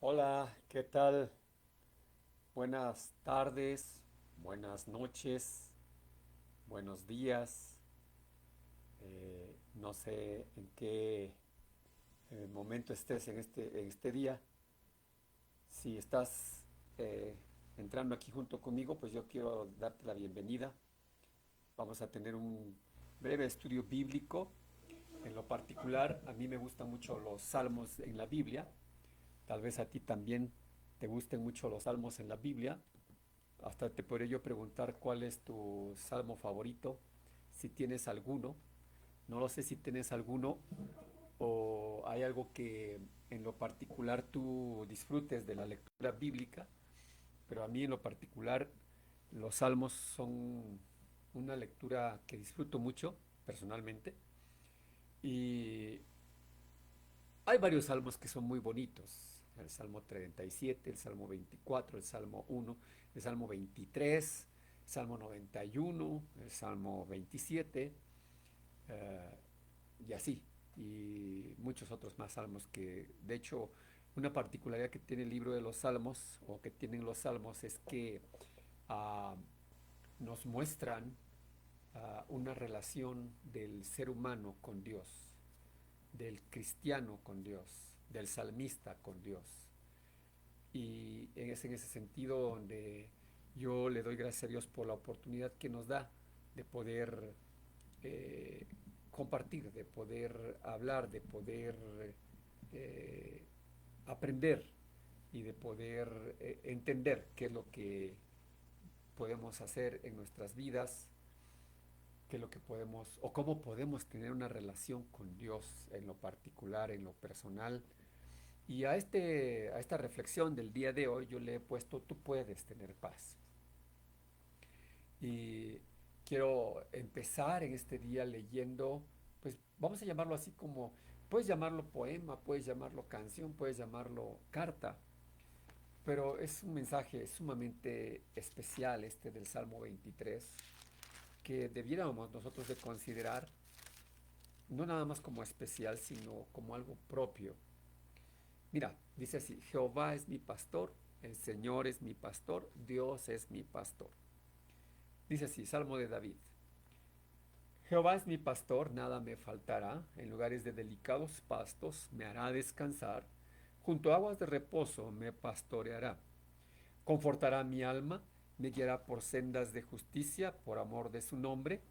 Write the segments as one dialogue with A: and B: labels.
A: Hola, ¿qué tal? Buenas tardes, buenas noches, buenos días. No sé en qué momento estés en este día. Si estás eh, entrando aquí junto conmigo, pues yo quiero darte la bienvenida. Vamos a tener un breve estudio bíblico. En lo particular, a mí me gustan mucho los salmos en la Biblia. Tal vez a ti también te gusten mucho los salmos en la Biblia. Hasta te podría yo preguntar cuál es tu salmo favorito, si tienes alguno. No lo sé si tienes alguno o hay algo que en lo particular tú disfrutes de la lectura bíblica, pero a mí en lo particular los salmos son una lectura que disfruto mucho personalmente y hay varios salmos que son muy bonitos. El Salmo 37, el Salmo 24, el Salmo 1, el Salmo 23, el Salmo 91, el Salmo 27, eh, y así. Y muchos otros más salmos que, de hecho, una particularidad que tiene el libro de los salmos, o que tienen los salmos, es que ah, nos muestran una relación del ser humano con Dios, del cristiano con Dios, del salmista con Dios. Y es en ese sentido donde yo le doy gracias a Dios por la oportunidad que nos da de poder eh, compartir, de poder hablar, de poder eh, aprender y de poder entender qué es lo que podemos hacer en nuestras vidas, qué es lo que podemos o cómo podemos tener una relación con Dios en lo particular, en lo personal. Y a esta reflexión del día de hoy yo le he puesto, tú puedes tener paz. Y quiero empezar en este día leyendo, pues vamos a llamarlo así como, puedes llamarlo poema, puedes llamarlo canción, puedes llamarlo carta, pero es un mensaje sumamente especial este del Salmo 23 que debiéramos nosotros de considerar no nada más como especial, sino como algo propio. Mira, dice así, Jehová es mi pastor, el Señor es mi pastor, Dios es mi pastor. Dice así, Salmo de David. Jehová es mi pastor, nada me faltará, en lugares de delicados pastos me hará descansar, junto a aguas de reposo me pastoreará. Confortará mi alma, me guiará por sendas de justicia, por amor de su nombre.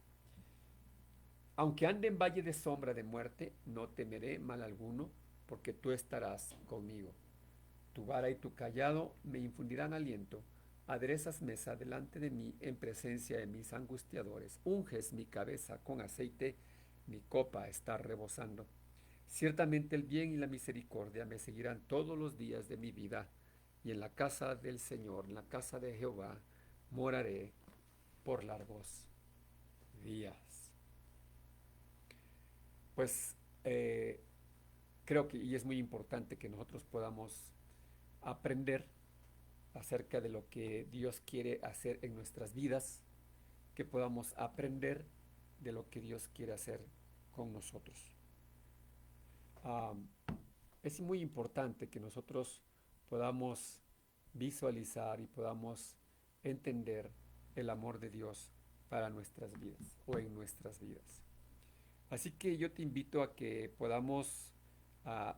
A: Aunque ande en valle de sombra de muerte, no temeré mal alguno, porque tú estarás conmigo. Tu vara y tu callado me infundirán aliento. Aderezas mesa delante de mí en presencia de mis angustiadores. Unges mi cabeza con aceite, mi copa está rebosando. Ciertamente el bien y la misericordia me seguirán todos los días de mi vida, y en la casa del Señor, en la casa de Jehová, moraré por largos días. Pues eh, creo que, y es muy importante que nosotros podamos aprender acerca de lo que Dios quiere hacer en nuestras vidas, que podamos aprender de lo que Dios quiere hacer con nosotros. Ah, es muy importante que nosotros podamos visualizar y podamos entender el amor de Dios para nuestras vidas o en nuestras vidas. Así que yo te invito a que podamos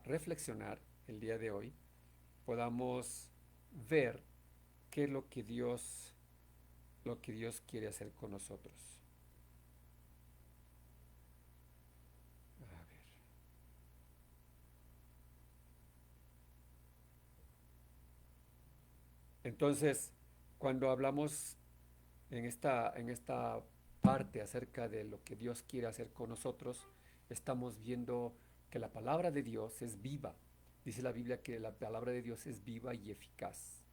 A: reflexionar el día de hoy, podamos ver qué es lo que Dios quiere hacer con nosotros. A ver. Entonces, cuando hablamos en esta parte acerca de lo que Dios quiere hacer con nosotros, estamos viendo que la palabra de Dios es viva. Dice la Biblia que la palabra de Dios es viva y eficaz.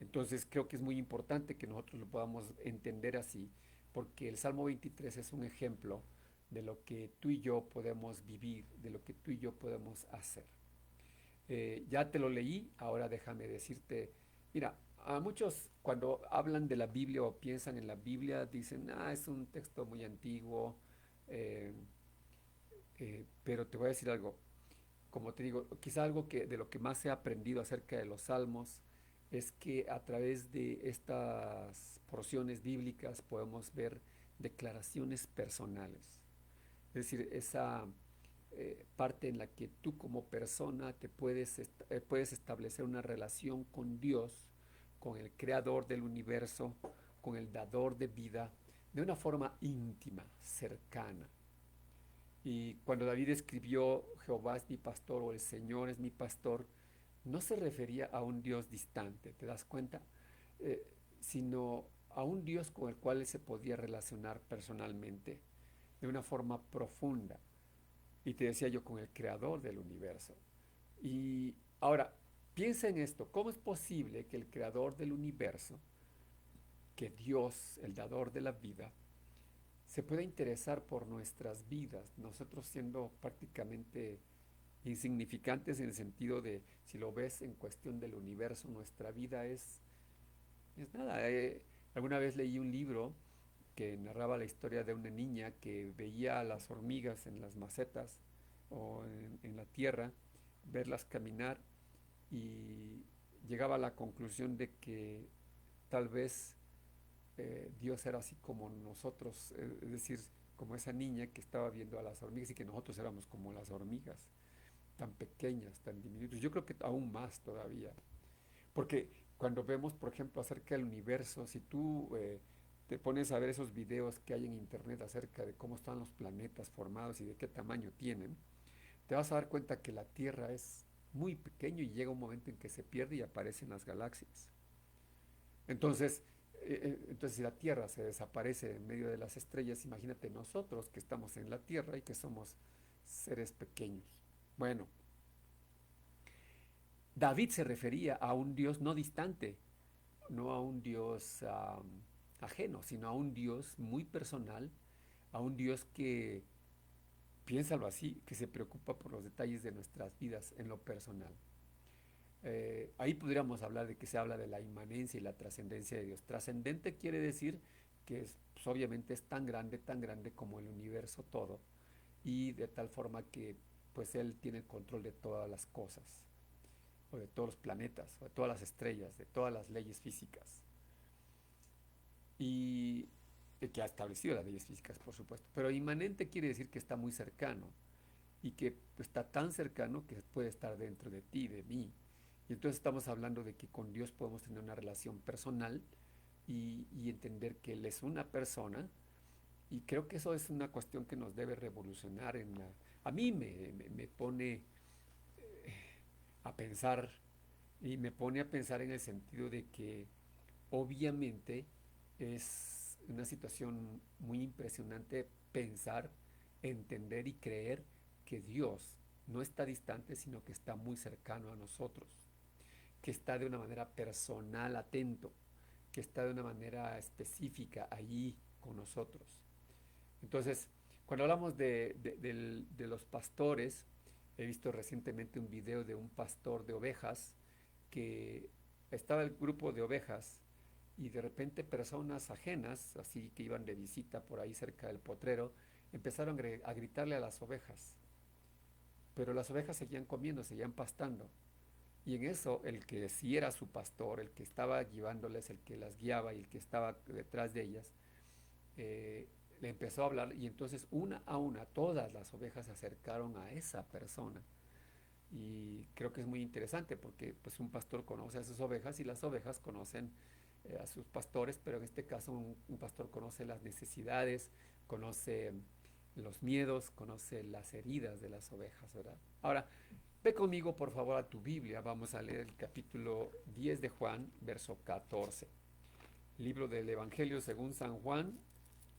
A: Entonces creo que es muy importante que nosotros lo podamos entender así, porque el Salmo 23 es un ejemplo de lo que tú y yo podemos vivir, de lo que tú y yo podemos hacer. Ya te lo leí, ahora déjame decirte, mira, a muchos cuando hablan de la Biblia o piensan en la Biblia dicen, es un texto muy antiguo, eh, pero te voy a decir algo, como te digo, quizá algo que de lo que más he aprendido acerca de los salmos es que a través de estas porciones bíblicas podemos ver declaraciones personales. Es decir, esa parte en la que tú como persona puedes establecer una relación con Dios, con el creador del universo, con el dador de vida, de una forma íntima, cercana. Y cuando David escribió Jehová es mi pastor o el Señor es mi pastor, no se refería a un Dios distante, ¿te das cuenta? Eh, Sino a un Dios con el cual él se podía relacionar personalmente, de una forma profunda. Y te decía yo, con el creador del universo. Y ahora, piensa en esto, ¿cómo es posible que el creador del universo, que Dios, el dador de la vida, se pueda interesar por nuestras vidas, nosotros siendo prácticamente insignificantes en el sentido de, si lo ves en cuestión del universo, nuestra vida es nada. Alguna vez leí un libro que narraba la historia de una niña que veía a las hormigas en las macetas o en la tierra, verlas caminar y llegaba a la conclusión de que tal vez Dios era así como nosotros, es decir, como esa niña que estaba viendo a las hormigas y que nosotros éramos como las hormigas, tan pequeñas, tan diminutas. Yo creo que aún más todavía. Porque cuando vemos, por ejemplo, acerca del universo, si tú te pones a ver esos videos que hay en internet acerca de cómo están los planetas formados y de qué tamaño tienen, te vas a dar cuenta que la Tierra es muy pequeño y llega un momento en que se pierde y aparecen las galaxias. Entonces, entonces si la Tierra se desaparece en medio de las estrellas, imagínate nosotros que estamos en la Tierra y que somos seres pequeños. Bueno, David se refería a un Dios no distante, no a un Dios ajeno, sino a un Dios muy personal, a un Dios que, piénsalo así, que se preocupa por los detalles de nuestras vidas en lo personal. Ahí podríamos hablar de que se habla de la inmanencia y la trascendencia de Dios. Trascendente quiere decir que pues, obviamente es tan grande como el universo todo, y de tal forma que pues Él tiene el control de todas las cosas, o de todos los planetas, o de todas las estrellas, de todas las leyes físicas. Y que ha establecido las leyes físicas, por supuesto. Pero inmanente quiere decir que está muy cercano y que está tan cercano que puede estar dentro de ti, de mí. Y entonces estamos hablando de que con Dios podemos tener una relación personal y entender que Él es una persona. Y creo que eso es una cuestión que nos debe revolucionar. A mí me pone a pensar y me pone a pensar en el sentido de que obviamente es una situación muy impresionante pensar, entender y creer que Dios no está distante, sino que está muy cercano a nosotros, que está de una manera personal atento, que está de una manera específica allí con nosotros. Entonces, cuando hablamos de los pastores, he visto recientemente un video de un pastor de ovejas que estaba el grupo de ovejas y de repente personas ajenas, así que iban de visita por ahí cerca del potrero, empezaron a gritarle a las ovejas, pero las ovejas seguían comiendo, seguían pastando. Y en eso el que sí era su pastor, el que estaba llevándoles, el que las guiaba y el que estaba detrás de ellas, eh, le empezó a hablar y entonces una a una todas las ovejas se acercaron a esa persona. Y creo que es muy interesante porque pues un pastor conoce a sus ovejas y las ovejas conocen a sus pastores, pero en este caso un pastor conoce las necesidades, conoce los miedos, conoce las heridas de las ovejas, ¿verdad? Ahora, ve conmigo por favor a tu Biblia, vamos a leer el capítulo 10 de Juan, verso 14. Libro del Evangelio según San Juan,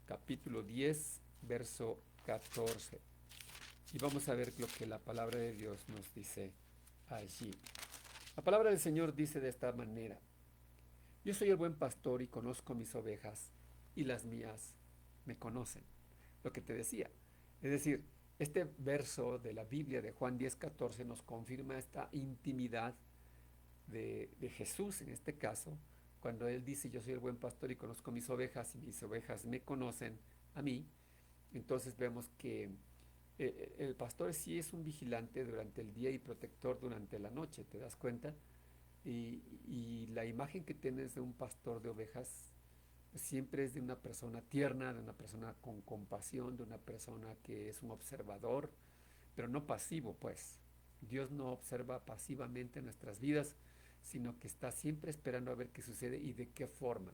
A: capítulo 10, verso 14. Y vamos a ver lo que la palabra de Dios nos dice allí. La palabra del Señor dice de esta manera: Yo soy el buen pastor y conozco mis ovejas, y las mías me conocen. Lo que te decía. Es decir, este verso de la Biblia de Juan 10:14 nos confirma esta intimidad de Jesús en este caso, cuando Él dice: Yo soy el buen pastor y conozco mis ovejas, y mis ovejas me conocen a mí. Entonces vemos que El pastor sí es un vigilante durante el día y protector durante la noche, ¿te das cuenta? Y la imagen que tienes de un pastor de ovejas pues, siempre es de una persona tierna, de una persona con compasión, de una persona que es un observador, pero no pasivo, pues. Dios no observa pasivamente nuestras vidas, sino que está siempre esperando a ver qué sucede y de qué forma.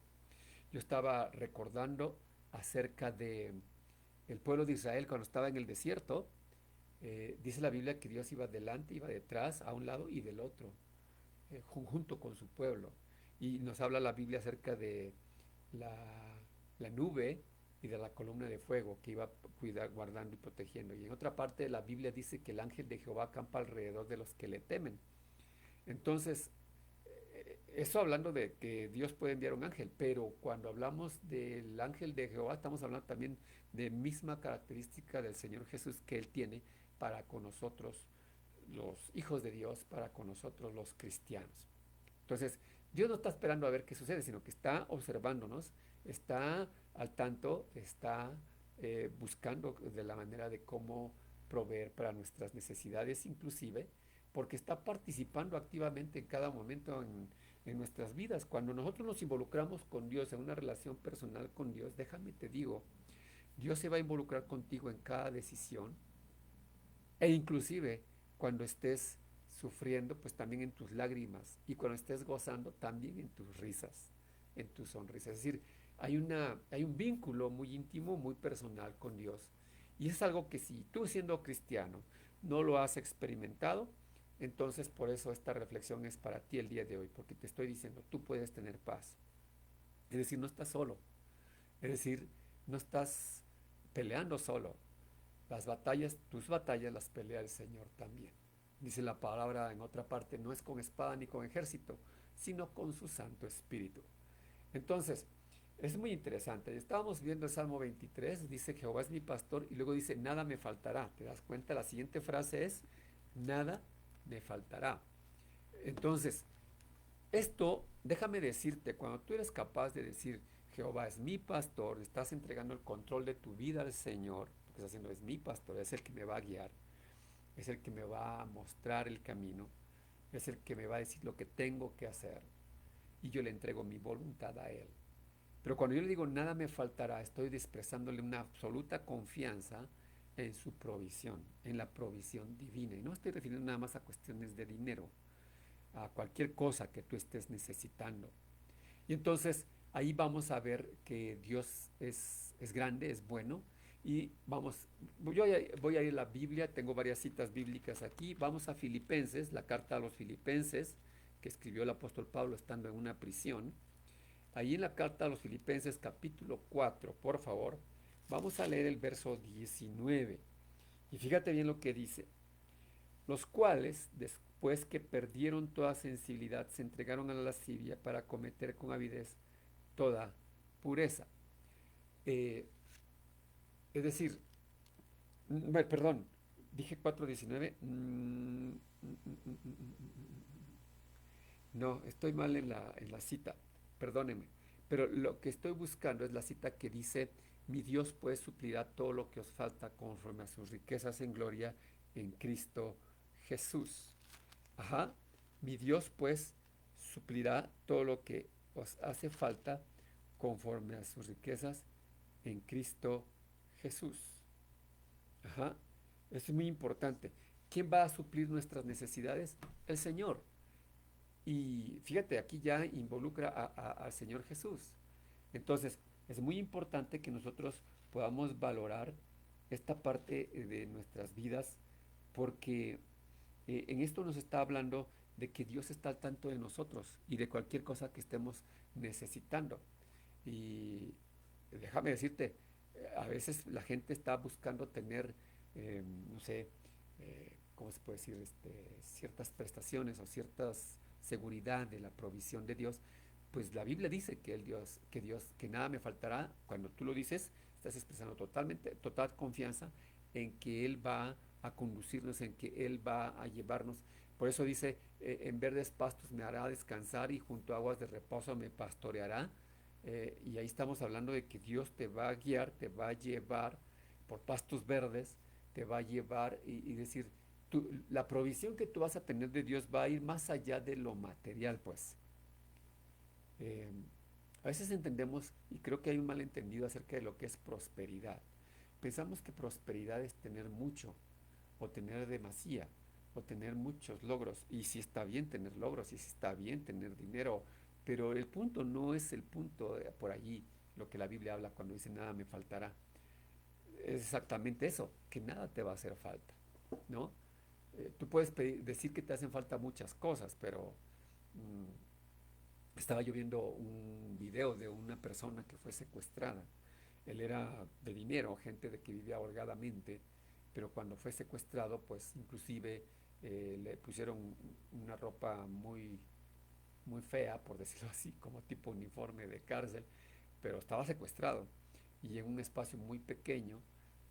A: Yo estaba recordando acerca de el pueblo de Israel cuando estaba en el desierto. Dice la Biblia que Dios iba delante, iba detrás, a un lado y del otro, junto con su pueblo. Y nos habla la Biblia acerca de la, la nube y de la columna de fuego que iba guardando y protegiendo. Y en otra parte la Biblia dice que el ángel de Jehová acampa alrededor de los que le temen. Entonces, eso hablando de que Dios puede enviar un ángel, pero cuando hablamos del ángel de Jehová, estamos hablando también de misma característica del Señor Jesús que Él tiene para con nosotros, los hijos de Dios, para con nosotros, los cristianos. Entonces, Dios no está esperando a ver qué sucede, sino que está observándonos, está al tanto, está buscando de la manera de cómo proveer para nuestras necesidades, inclusive, porque está participando activamente en cada momento en nuestras vidas. Cuando nosotros nos involucramos con Dios en una relación personal con Dios, déjame te digo, Dios se va a involucrar contigo en cada decisión e inclusive cuando estés sufriendo, pues también en tus lágrimas y cuando estés gozando, también en tus risas, en tus sonrisas. Es decir, hay un vínculo muy íntimo, muy personal con Dios. Y es algo que si tú siendo cristiano no lo has experimentado, entonces por eso esta reflexión es para ti el día de hoy, porque te estoy diciendo, tú puedes tener paz. Es decir, no estás solo. Es decir, no estás peleando solo. Las batallas, tus batallas las pelea el Señor también. Dice la palabra en otra parte, no es con espada ni con ejército, sino con su Santo Espíritu. Entonces, es muy interesante. Estábamos viendo el Salmo 23, dice Jehová es mi pastor y luego dice nada me faltará. ¿Te das cuenta? La siguiente frase es nada me faltará. Entonces, esto, déjame decirte, cuando tú eres capaz de decir Jehová es mi pastor, estás entregando el control de tu vida al Señor, lo que estás haciendo es mi pastor, es el que me va a guiar, es el que me va a mostrar el camino, es el que me va a decir lo que tengo que hacer y yo le entrego mi voluntad a Él. Pero cuando yo le digo nada me faltará, estoy expresándole una absoluta confianza en su provisión, en la provisión divina. Y no estoy refiriendo nada más a cuestiones de dinero, a cualquier cosa que tú estés necesitando. Y entonces ahí vamos a ver que Dios es grande, es bueno. Y vamos, voy a ir a la Biblia, tengo varias citas bíblicas aquí. Vamos a Filipenses, la carta a los Filipenses, que escribió el apóstol Pablo estando en una prisión. Ahí en la carta a los Filipenses capítulo 4, por favor, vamos a leer el verso 19. Y fíjate bien lo que dice. Los cuales, después que perdieron toda sensibilidad, se entregaron a la lascivia para cometer con avidez toda pureza. Eh, es decir, perdón, dije 4:19. No, estoy mal en la cita, perdónenme. Pero lo que estoy buscando es la cita que dice, mi Dios pues suplirá todo lo que os falta conforme a sus riquezas en gloria en Cristo Jesús. Ajá, mi Dios pues suplirá todo lo que os hace falta conforme a sus riquezas en Cristo Jesús. Ajá, eso es muy importante. ¿Quién va a suplir nuestras necesidades? El Señor. Y fíjate, aquí ya involucra al Señor Jesús. Entonces, es muy importante que nosotros podamos valorar esta parte de nuestras vidas porque en esto nos está hablando de que Dios está al tanto de nosotros y de cualquier cosa que estemos necesitando. Y déjame decirte, a veces la gente está buscando tener, no sé, ¿cómo se puede decir? Ciertas prestaciones o ciertas seguridad de la provisión de Dios. Pues la Biblia dice que que nada me faltará. Cuando tú lo dices, estás expresando total confianza en que Él va a conducirnos, en que Él va a llevarnos. Por eso dice, en verdes pastos me hará descansar y junto a aguas de reposo me pastoreará. Y ahí estamos hablando de que Dios te va a guiar, te va a llevar por pastos verdes, te va a llevar y decir, la provisión que tú vas a tener de Dios va a ir más allá de lo material, pues. Eh, a veces entendemos, y creo que hay un malentendido acerca de lo que es prosperidad. Pensamos que prosperidad es tener mucho, o tener demasía, o tener muchos logros. Y si está bien tener logros, y si está bien tener dinero, pero el punto no es el punto por allí, lo que la Biblia habla cuando dice nada me faltará. Es exactamente eso, que nada te va a hacer falta, ¿no? Tú puedes decir que te hacen falta muchas cosas, pero estaba yo viendo un video de una persona que fue secuestrada. Él era de dinero, gente de que vivía holgadamente, pero cuando fue secuestrado, pues inclusive le pusieron una ropa muy fea, por decirlo así, como tipo uniforme de cárcel, pero estaba secuestrado y en un espacio muy pequeño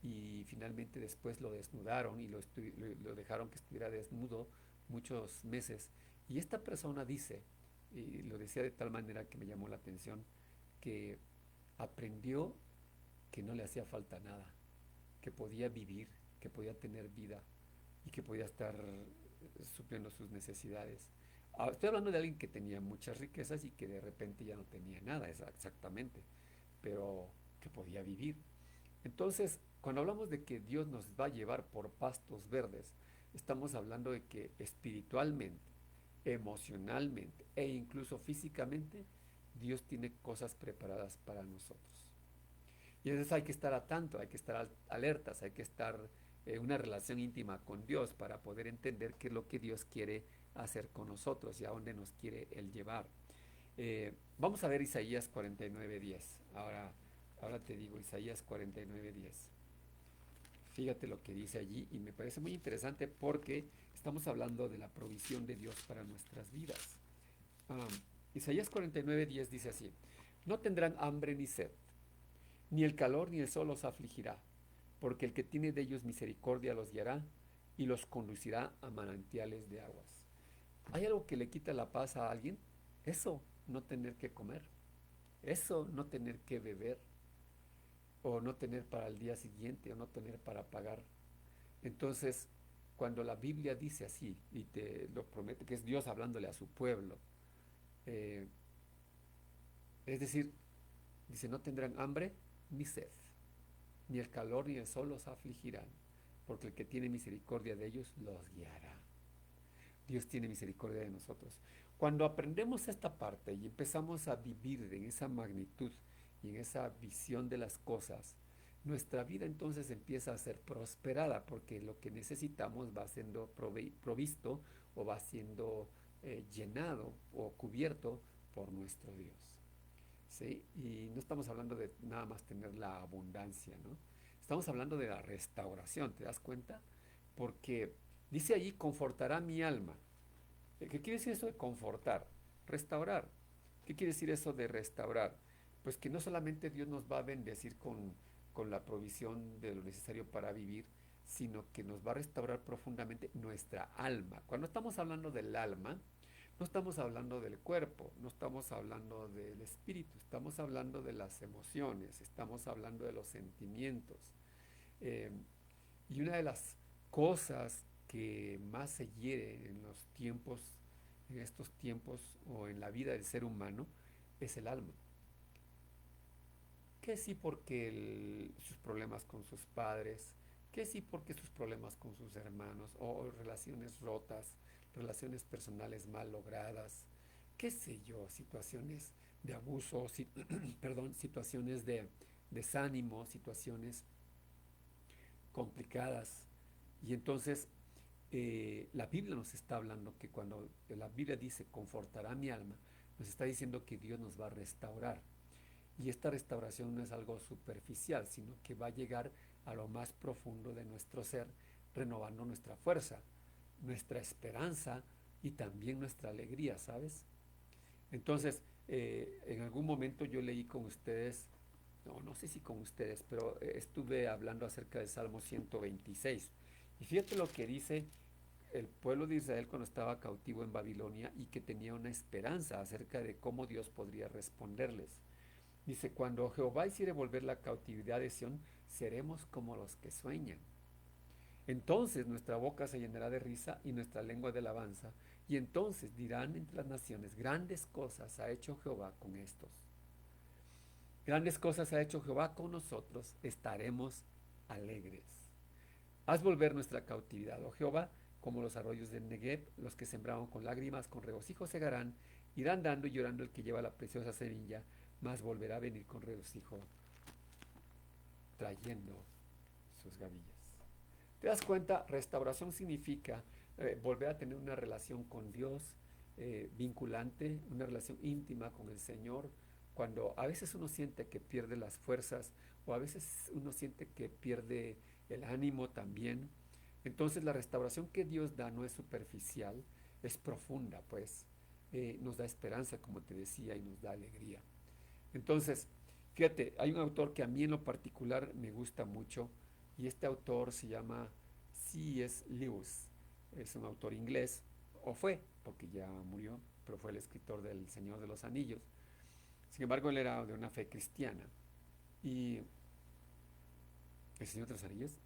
A: y finalmente después lo desnudaron y lo dejaron que estuviera desnudo muchos meses. Y esta persona dice, y lo decía de tal manera que me llamó la atención, que aprendió que no le hacía falta nada, que podía vivir, que podía tener vida y que podía estar supliendo sus necesidades. Estoy hablando de alguien que tenía muchas riquezas y que de repente ya no tenía nada, exactamente, pero que podía vivir. Entonces, cuando hablamos de que Dios nos va a llevar por pastos verdes, estamos hablando de que espiritualmente, emocionalmente e incluso físicamente, Dios tiene cosas preparadas para nosotros. Y entonces hay que estar a tanto, hay que estar alertas, hay que estar en una relación íntima con Dios para poder entender qué es lo que Dios quiere hacer con nosotros y a dónde nos quiere Él llevar. Vamos a ver Isaías 49:10. Ahora te digo, Isaías 49:10. Fíjate lo que dice allí y me parece muy interesante porque estamos hablando de la provisión de Dios para nuestras vidas. Ah, Isaías 49:10 dice así, no tendrán hambre ni sed, ni el calor ni el sol los afligirá, porque el que tiene de ellos misericordia los guiará y los conducirá a manantiales de aguas. ¿Hay algo que le quita la paz a alguien? Eso, no tener que comer, eso, no tener que beber, o no tener para el día siguiente, o no tener para pagar. Entonces, cuando la Biblia dice así, y te lo promete, que es Dios hablándole a su pueblo, eh, es decir, dice, no tendrán hambre ni sed, ni el calor ni el sol los afligirán, porque el que tiene misericordia de ellos los guiará. Dios tiene misericordia de nosotros. Cuando aprendemos esta parte y empezamos a vivir en esa magnitud y en esa visión de las cosas, nuestra vida entonces empieza a ser prosperada porque lo que necesitamos va siendo provisto o va siendo llenado o cubierto por nuestro Dios. ¿Sí? Y no estamos hablando de nada más tener la abundancia, ¿no? Estamos hablando de la restauración, ¿te das cuenta? Porque dice allí, confortará mi alma. ¿Qué quiere decir eso de confortar? Restaurar. ¿Qué quiere decir eso de restaurar? Pues que no solamente Dios nos va a bendecir con la provisión de lo necesario para vivir, sino que nos va a restaurar profundamente nuestra alma. Cuando estamos hablando del alma, no estamos hablando del cuerpo, no estamos hablando del espíritu, estamos hablando de las emociones, estamos hablando de los sentimientos. Eh, y una de las cosas que más se hiere en los tiempos, en estos tiempos o en la vida del ser humano, es el alma. Que sí porque sus problemas con sus padres, que sí porque sus problemas con sus hermanos, o relaciones rotas, relaciones personales mal logradas, qué sé yo, situaciones de abuso, perdón, situaciones de desánimo, situaciones complicadas. Y entonces la Biblia nos está hablando que cuando la Biblia dice confortará mi alma, nos está diciendo que Dios nos va a restaurar. Y esta restauración no es algo superficial, sino que va a llegar a lo más profundo de nuestro ser, renovando nuestra fuerza, nuestra esperanza y también nuestra alegría, ¿sabes? Entonces, en algún momento yo leí con ustedes, no sé si con ustedes, pero estuve hablando acerca del Salmo 126. Y fíjate lo que dice el pueblo de Israel cuando estaba cautivo en Babilonia y que tenía una esperanza acerca de cómo Dios podría responderles. Dice, cuando Jehová hiciere volver la cautividad de Sión, seremos como los que sueñan. Entonces nuestra boca se llenará de risa y nuestra lengua de alabanza, y entonces dirán entre las naciones, grandes cosas ha hecho Jehová con estos. Grandes cosas ha hecho Jehová con nosotros, estaremos alegres. Haz volver nuestra cautividad, oh Jehová, como los arroyos del Negev, los que sembraron con lágrimas, con regocijo segarán, irán dando y llorando el que lleva la preciosa semilla, mas volverá a venir con regocijo, trayendo sus gavillas. ¿Te das cuenta? Restauración significa volver a tener una relación con Dios vinculante, una relación íntima con el Señor, cuando a veces uno siente que pierde las fuerzas o a veces uno siente que pierde el ánimo también. Entonces la restauración que Dios da no es superficial, es profunda, pues nos da esperanza, como te decía, y nos da alegría. Entonces, fíjate, hay un autor que a mí en lo particular me gusta mucho y este autor se llama C.S. Lewis. Es un autor inglés, o fue, porque ya murió, pero fue el escritor del Señor de los Anillos. Sin embargo, él era de una fe cristiana. Y ¿el Señor de los Anillos?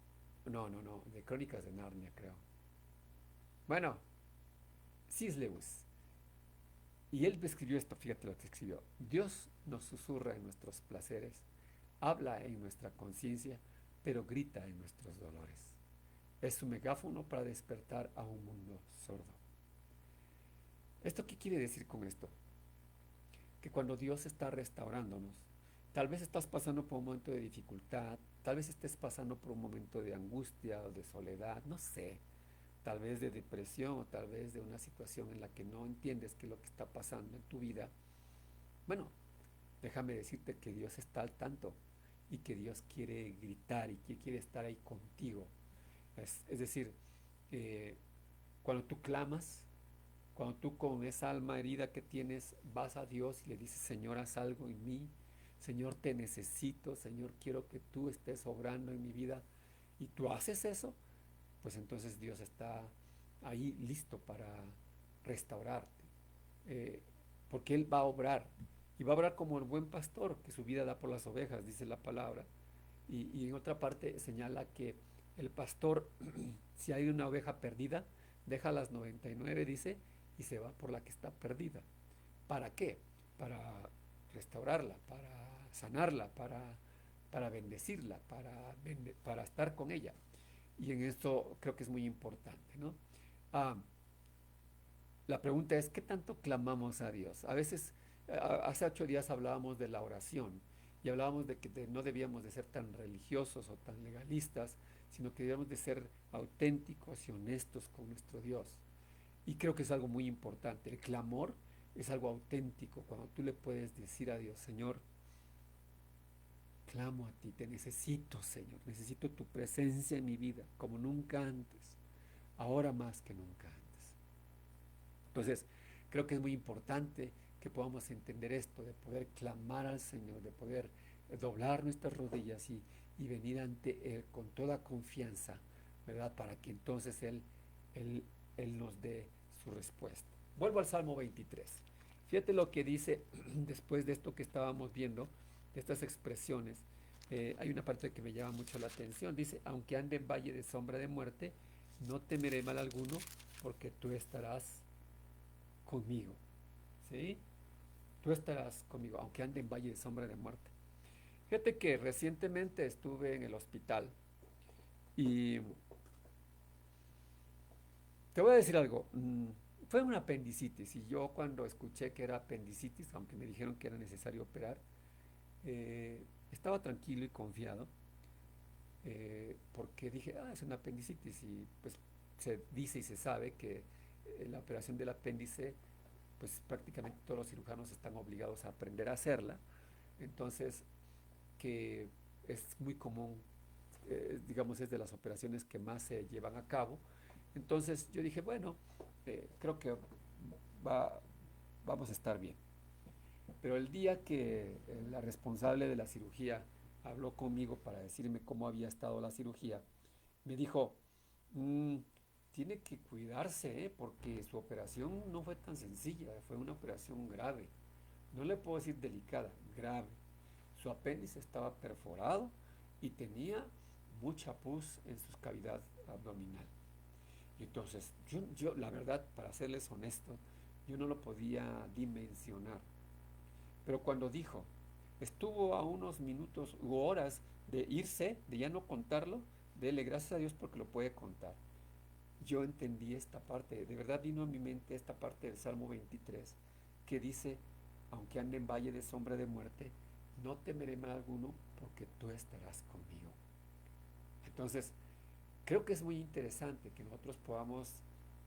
A: No, no, no, de Crónicas de Narnia, creo. Bueno, C.S. Lewis. Y él escribió esto, fíjate lo que escribió. Dios nos susurra en nuestros placeres, habla en nuestra conciencia, pero grita en nuestros dolores. Es su megáfono para despertar a un mundo sordo. ¿Esto qué quiere decir con esto? Que cuando Dios está restaurándonos, tal vez estás pasando por un momento de dificultad, tal vez estés pasando por un momento de angustia o de soledad, no sé, tal vez de depresión o tal vez de una situación en la que no entiendes qué es lo que está pasando en tu vida. Bueno, déjame decirte que Dios está al tanto y que Dios quiere gritar y que quiere estar ahí contigo. Es decir, eh, cuando tú clamas, cuando tú con esa alma herida que tienes vas a Dios y le dices, Señor, haz algo en mí, Señor, te necesito, Señor, quiero que tú estés obrando en mi vida, y tú haces eso, pues entonces Dios está ahí listo para restaurarte, eh, porque Él va a obrar, y va a obrar como el buen pastor que su vida da por las ovejas, dice la palabra. Y en otra parte señala que el pastor, si hay una oveja perdida, deja las 99, dice, y se va por la que está perdida. ¿Para qué? Para restaurarla, para sanarla, para bendecirla, para estar con ella. Y en esto creo que es muy importante, ¿no? Ah, la pregunta es, ¿qué tanto clamamos a Dios? A veces, hace 8 días hablábamos de la oración y hablábamos de que no debíamos de ser tan religiosos o tan legalistas, sino que debíamos de ser auténticos y honestos con nuestro Dios. Y creo que es algo muy importante. El clamor es algo auténtico, cuando tú le puedes decir a Dios, Señor, clamo a ti, te necesito, Señor, necesito tu presencia en mi vida, como nunca antes, ahora más que nunca antes. Entonces, creo que es muy importante que podamos entender esto, de poder clamar al Señor, de poder doblar nuestras rodillas y venir ante Él con toda confianza, ¿verdad? Para que entonces Él, Él nos dé su respuesta. Vuelvo al Salmo 23. Fíjate lo que dice después de esto que estábamos viendo, de estas expresiones. Hay una parte que me llama mucho la atención. Dice, aunque ande en valle de sombra de muerte, no temeré mal alguno, porque tú estarás conmigo, ¿sí? Tú estarás conmigo, aunque ande en valle de sombra de muerte. Fíjate que recientemente estuve en el hospital y te voy a decir algo, fue una apendicitis y yo cuando escuché que era apendicitis, aunque me dijeron que era necesario operar, estaba tranquilo y confiado, porque dije, es una apendicitis y pues se dice y se sabe que la operación del apéndice pues prácticamente todos los cirujanos están obligados a aprender a hacerla, entonces que es muy común, digamos es de las operaciones que más se llevan a cabo, entonces yo dije, bueno, creo que va, vamos a estar bien. Pero el día que la responsable de la cirugía habló conmigo para decirme cómo había estado la cirugía, me dijo, "Mm, tiene que cuidarse, porque su operación no fue tan sencilla, fue una operación grave. No le puedo decir delicada, grave. Su apéndice estaba perforado y tenía mucha pus en sus cavidades abdominal. Y entonces, yo la verdad, para serles honesto, yo no lo podía dimensionar. Pero cuando dijo, estuvo a unos minutos u horas de irse, de ya no contarlo, dele gracias a Dios porque lo puede contar. Yo entendí esta parte, de verdad vino a mi mente esta parte del Salmo 23, que dice, aunque ande en valle de sombra de muerte, no temeré mal alguno porque tú estarás conmigo. Entonces, creo que es muy interesante que nosotros podamos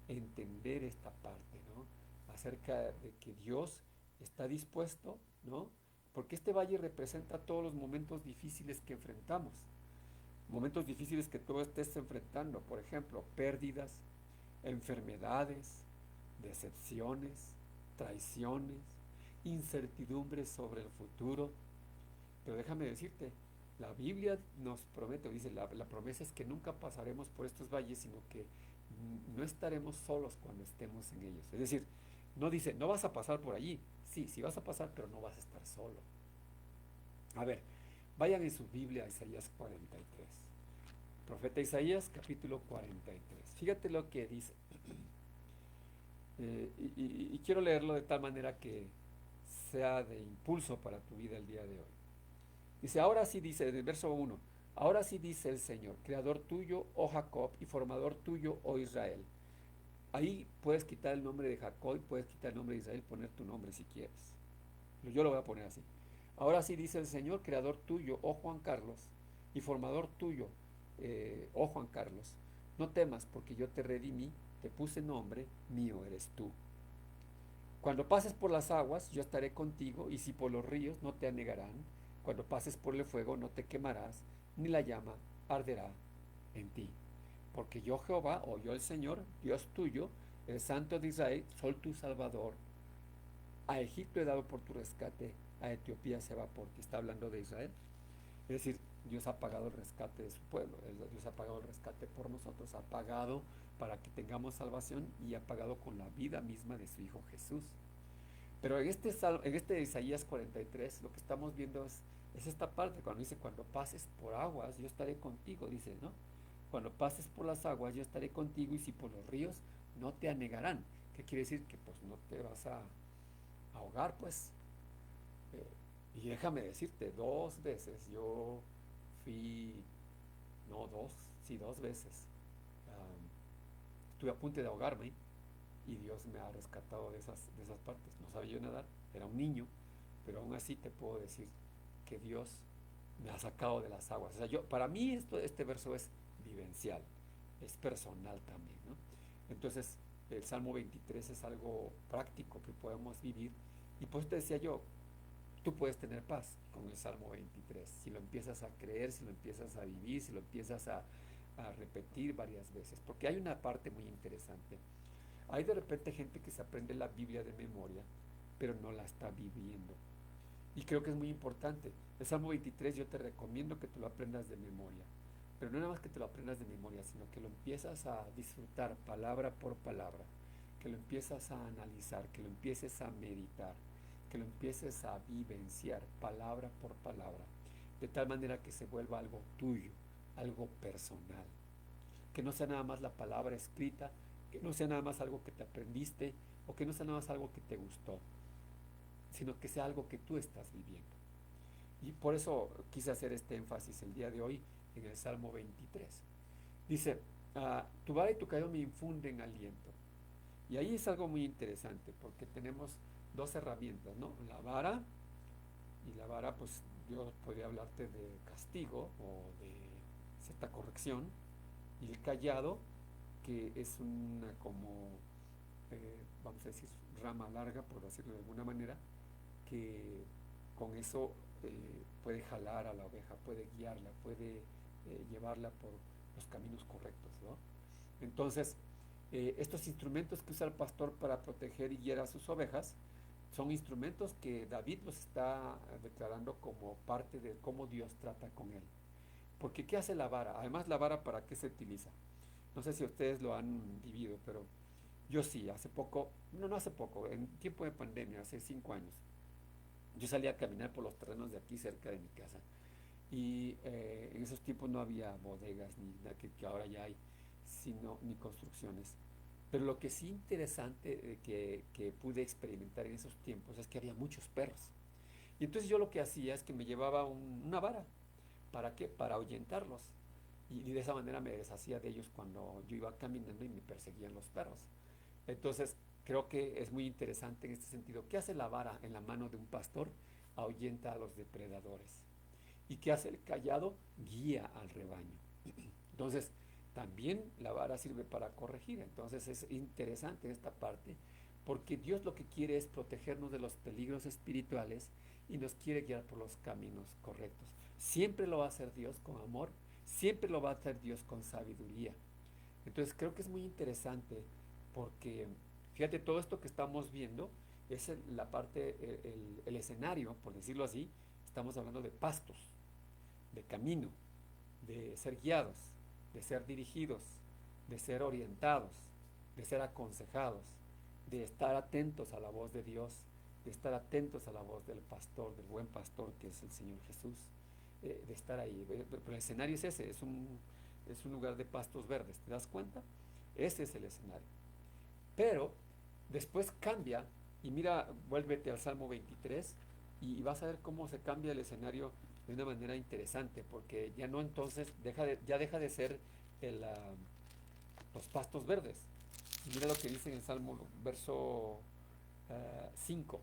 A: entender esta parte, ¿no? Acerca de que Dios está dispuesto, ¿no? Porque este valle representa todos los momentos difíciles que enfrentamos, momentos difíciles que tú estés enfrentando, por ejemplo, pérdidas, enfermedades, decepciones, traiciones, incertidumbres sobre el futuro. Pero déjame decirte, la Biblia nos promete, dice, la promesa es que nunca pasaremos por estos valles, sino que no estaremos solos cuando estemos en ellos. Es decir, no dice, no vas a pasar por allí. Sí, sí vas a pasar, pero no vas a estar solo. A ver, vayan en su Biblia a Isaías 43. Profeta Isaías, capítulo 43. Fíjate lo que dice. Y quiero leerlo de tal manera que sea de impulso para tu vida el día de hoy. Dice, ahora sí dice, en el verso 1, ahora sí dice el Señor, creador tuyo, oh Jacob, y formador tuyo, oh Israel. Ahí puedes quitar el nombre de Jacob, puedes quitar el nombre de Israel, poner tu nombre si quieres. Yo lo voy a poner así. Ahora sí dice el Señor, creador tuyo, oh Juan Carlos, y formador tuyo, oh Juan Carlos. No temas, porque yo te redimí, te puse nombre, mío eres tú. Cuando pases por las aguas, yo estaré contigo, y si por los ríos, no te anegarán. Cuando pases por el fuego, no te quemarás, ni la llama arderá en ti. Porque yo Jehová, o yo el Señor, Dios tuyo, el Santo de Israel, soy tu Salvador. A Egipto he dado por tu rescate, a Etiopía se va por ti. Está hablando de Israel. Es decir, Dios ha pagado el rescate de su pueblo, Dios ha pagado el rescate por nosotros, ha pagado para que tengamos salvación y ha pagado con la vida misma de su Hijo Jesús. Pero en este Isaías 43 lo que estamos viendo es esta parte, cuando dice, cuando pases por aguas, yo estaré contigo, dice, ¿no? Cuando pases por las aguas, yo estaré contigo, y si por los ríos, no te anegarán. ¿Qué quiere decir? Que pues no te vas a ahogar, pues. Y déjame decirte, 2 veces yo fui, no dos, sí, 2 veces. Estuve a punto de ahogarme y Dios me ha rescatado de esas partes. No sabía yo nadar, era un niño, pero aún así te puedo decir que Dios me ha sacado de las aguas. O sea, para mí este verso es vivencial, es personal también, ¿no? Entonces, el Salmo 23 es algo práctico que podemos vivir, y pues te decía yo, tú puedes tener paz con el Salmo 23, si lo empiezas a creer, si lo empiezas a vivir, si lo empiezas a repetir varias veces, porque hay una parte muy interesante. Hay de repente gente que se aprende la Biblia de memoria, pero no la está viviendo. Y creo que es muy importante. El Salmo 23 yo te recomiendo que te lo aprendas de memoria. Pero no nada más que te lo aprendas de memoria, sino que lo empiezas a disfrutar palabra por palabra, que lo empiezas a analizar, que lo empieces a meditar, que lo empieces a vivenciar palabra por palabra, de tal manera que se vuelva algo tuyo, algo personal. Que no sea nada más la palabra escrita, que no sea nada más algo que te aprendiste, o que no sea nada más algo que te gustó, sino que sea algo que tú estás viviendo. Y por eso quise hacer este énfasis el día de hoy en el Salmo 23. Dice, tu vara y tu cayado me infunden aliento. Y ahí es algo muy interesante, porque tenemos dos herramientas, ¿no? La vara, y la vara, pues yo podría hablarte de castigo o de cierta corrección, y el cayado, que es una como, vamos a decir, rama larga, por decirlo de alguna manera, que con eso puede jalar a la oveja, puede guiarla, puede llevarla por los caminos correctos, ¿no? Entonces, estos instrumentos que usa el pastor para proteger y guiar a sus ovejas son instrumentos que David los está declarando como parte de cómo Dios trata con él. Porque ¿qué hace la vara? Además, la vara, ¿para qué se utiliza? No sé si ustedes lo han vivido, pero yo sí, hace poco, no hace poco, en tiempo de pandemia, hace 5 años, yo salía a caminar por los terrenos de aquí cerca de mi casa, y en esos tiempos no había bodegas ni nada que ahora ya hay. sino ni construcciones. Pero lo que sí interesante que pude experimentar en esos tiempos es que había muchos perros. Y entonces yo lo que hacía es que me llevaba una vara. ¿Para qué? Para ahuyentarlos. Y de esa manera me deshacía de ellos cuando yo iba caminando y me perseguían los perros. Entonces, creo que es muy interesante en este sentido. ¿Qué hace la vara en la mano de un pastor? Ahuyenta a los depredadores. ¿Y qué hace el callado? Guía al rebaño. Entonces, también la vara sirve para corregir. Entonces, es interesante esta parte, porque Dios lo que quiere es protegernos de los peligros espirituales y nos quiere guiar por los caminos correctos. Siempre lo va a hacer Dios con amor, siempre lo va a hacer Dios con sabiduría. Entonces creo que es muy interesante porque, fíjate, todo esto que estamos viendo es la parte, el escenario, por decirlo así. Estamos hablando de pastos, de camino, de ser guiados, de ser dirigidos, de ser orientados, de ser aconsejados, de estar atentos a la voz de Dios, de estar atentos a la voz del pastor, del buen pastor que es el Señor Jesús, de estar ahí. Pero el escenario es ese, es un lugar de pastos verdes, ¿te das cuenta? Ese es el escenario. Pero después cambia, y mira, vuélvete al Salmo 23 y vas a ver cómo se cambia el escenario de una manera interesante, porque ya no entonces, ya deja de ser el, los pastos verdes. Y mira lo que dice en el Salmo, verso 5.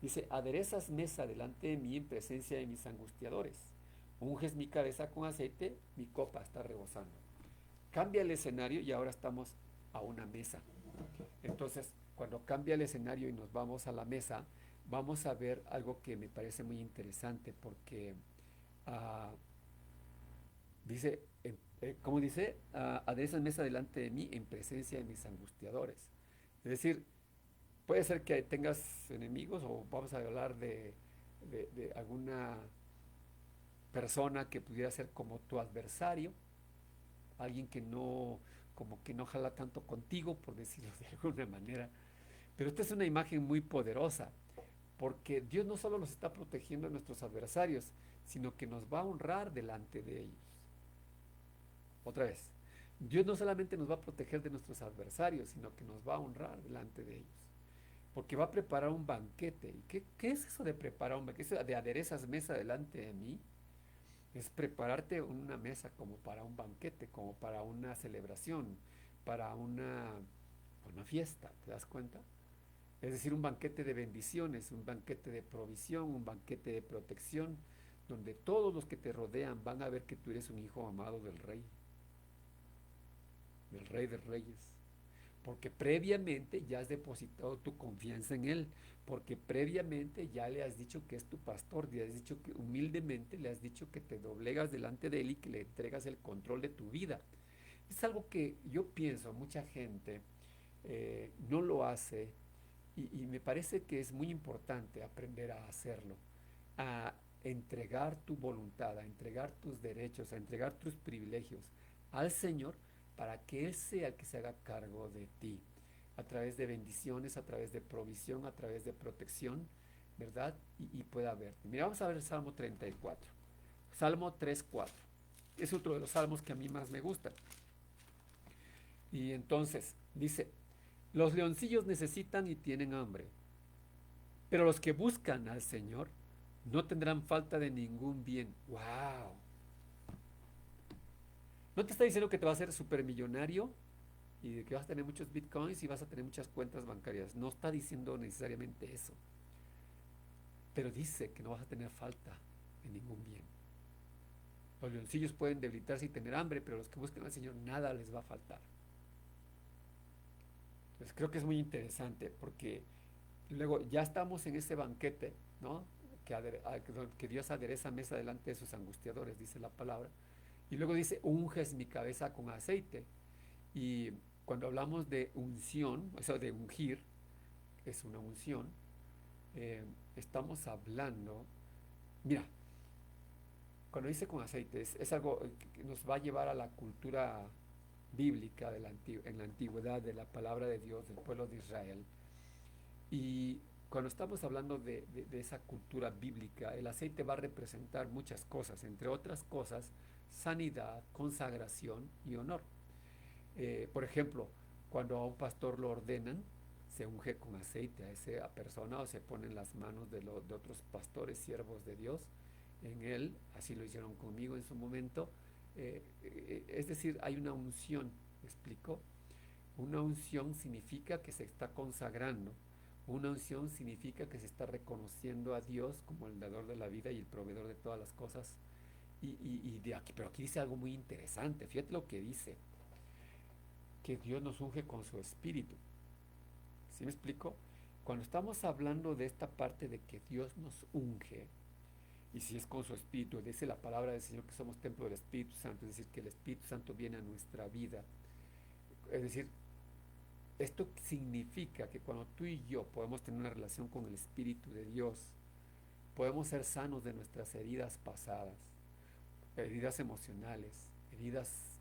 A: Dice, aderezas mesa delante de mí en presencia de mis angustiadores. Unges mi cabeza con aceite, mi copa está rebosando. Cambia el escenario y ahora estamos a una mesa. Entonces, cuando cambia el escenario y nos vamos a la mesa, vamos a ver algo que me parece muy interesante porque uh, dice, ¿cómo dice? Aderezas mesa delante de mí en presencia de mis angustiadores. Es decir, puede ser que tengas enemigos o vamos a hablar de alguna persona que pudiera ser como tu adversario, alguien que no, como que no jala tanto contigo, por decirlo de alguna manera. Pero esta es una imagen muy poderosa, porque Dios no solo nos está protegiendo a nuestros adversarios, sino que nos va a honrar delante de ellos. Otra vez, Dios no solamente nos va a proteger de nuestros adversarios, sino que nos va a honrar delante de ellos. Porque va a preparar un banquete. ¿Y qué es eso de preparar un banquete? ¿Eso de aderezas mesa delante de mí? Es prepararte una mesa como para un banquete, como para una celebración, para una fiesta, ¿te das cuenta? Es decir, un banquete de bendiciones, un banquete de provisión, un banquete de protección, donde todos los que te rodean van a ver que tú eres un hijo amado del Rey de Reyes. Porque previamente ya has depositado tu confianza en Él, porque previamente ya le has dicho que es tu pastor, le has dicho que humildemente le has dicho que te doblegas delante de Él y que le entregas el control de tu vida. Es algo que yo pienso, mucha gente no lo hace y me parece que es muy importante aprender a hacerlo, a entregar tu voluntad, a entregar tus derechos, a entregar tus privilegios al Señor para que Él sea el que se haga cargo de ti, a través de bendiciones, a través de provisión, a través de protección, ¿verdad? Y pueda verte. Mira, vamos a ver el Salmo 34. Salmo 3:4. Es otro de los salmos que a mí más me gustan. Y entonces dice, los leoncillos necesitan y tienen hambre, pero los que buscan al Señor no tendrán falta de ningún bien. ¡Wow! No te está diciendo que te vas a ser supermillonario y que vas a tener muchos bitcoins y vas a tener muchas cuentas bancarias. No está diciendo necesariamente eso. Pero dice que no vas a tener falta de ningún bien. Los leoncillos pueden debilitarse y tener hambre, pero los que buscan al Señor nada les va a faltar. Entonces creo que es muy interesante porque luego ya estamos en ese banquete, ¿no? Que Dios adereza mesa delante de sus angustiadores, dice la palabra. Y luego dice, unges mi cabeza con aceite. Y cuando hablamos de unción, o sea, de ungir, es una unción, estamos hablando, mira, cuando dice con aceite, es algo que nos va a llevar a la cultura bíblica en la antigüedad de la palabra de Dios, del pueblo de Israel. Y cuando estamos hablando de esa cultura bíblica, el aceite va a representar muchas cosas, entre otras cosas, sanidad, consagración y honor. Por ejemplo, cuando a un pastor lo ordenan, se unge con aceite a esa persona o se ponen las manos de otros pastores, siervos de Dios en él, así lo hicieron conmigo en su momento. Es decir, hay una unción, ¿me explico? Una unción significa que se está consagrando. Una unción significa que se está reconociendo a Dios como el dador de la vida y el proveedor de todas las cosas. Y de aquí, pero aquí dice algo muy interesante. Fíjate lo que dice, que Dios nos unge con su espíritu. ¿Sí me explico? Cuando estamos hablando de esta parte de que Dios nos unge, y si es con su espíritu, dice la palabra del Señor que somos templo del Espíritu Santo, es decir, que el Espíritu Santo viene a nuestra vida. Es decir, esto significa que cuando tú y yo podemos tener una relación con el Espíritu de Dios, podemos ser sanos de nuestras heridas pasadas, heridas emocionales, heridas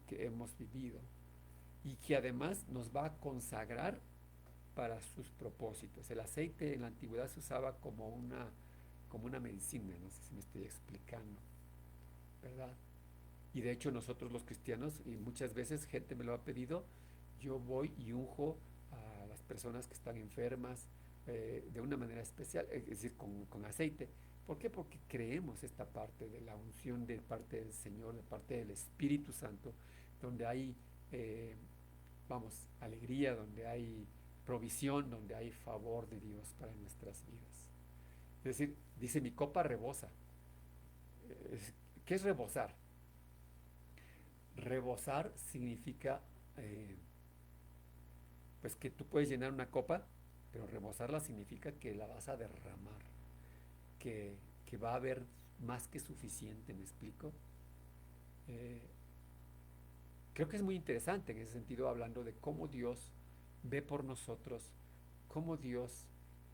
A: que hemos vivido, y que además nos va a consagrar para sus propósitos. El aceite en la antigüedad se usaba como una medicina, no sé si me estoy explicando, ¿verdad? Y de hecho nosotros los cristianos, y muchas veces gente me lo ha pedido, yo voy y unjo a las personas que están enfermas de una manera especial, es decir, con aceite. ¿Por qué? Porque creemos esta parte de la unción de parte del Señor, de parte del Espíritu Santo, donde hay, eh, vamos, alegría, donde hay provisión, donde hay favor de Dios para nuestras vidas. Es decir, dice mi copa rebosa. ¿Qué es rebosar? Rebosar significa eh, pues que tú puedes llenar una copa, pero rebosarla significa que la vas a derramar, que va a haber más que suficiente, ¿me explico? Eh, Creo que es muy interesante en ese sentido, hablando de cómo Dios ve por nosotros, cómo Dios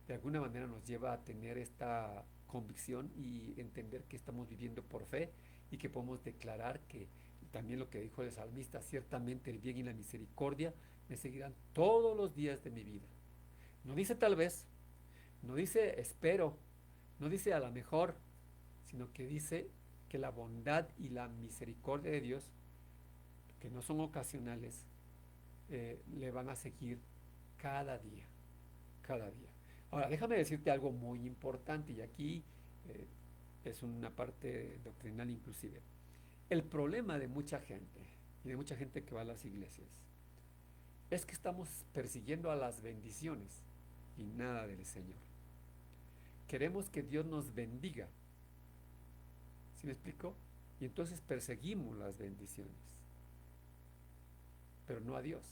A: de alguna manera nos lleva a tener esta convicción y entender que estamos viviendo por fe y que podemos declarar que también lo que dijo el salmista, ciertamente el bien y la misericordia me seguirán todos los días de mi vida. No dice tal vez, no dice espero, no dice a lo mejor, sino que dice que la bondad y la misericordia de Dios, que no son ocasionales, le van a seguir cada día, cada día. Ahora, déjame decirte algo muy importante, y aquí eh, es una parte doctrinal inclusive. El problema de mucha gente, y de mucha gente que va a las iglesias, es que estamos persiguiendo a las bendiciones y nada del Señor. Queremos que Dios nos bendiga, ¿sí me explico? Y entonces perseguimos las bendiciones, pero no a Dios.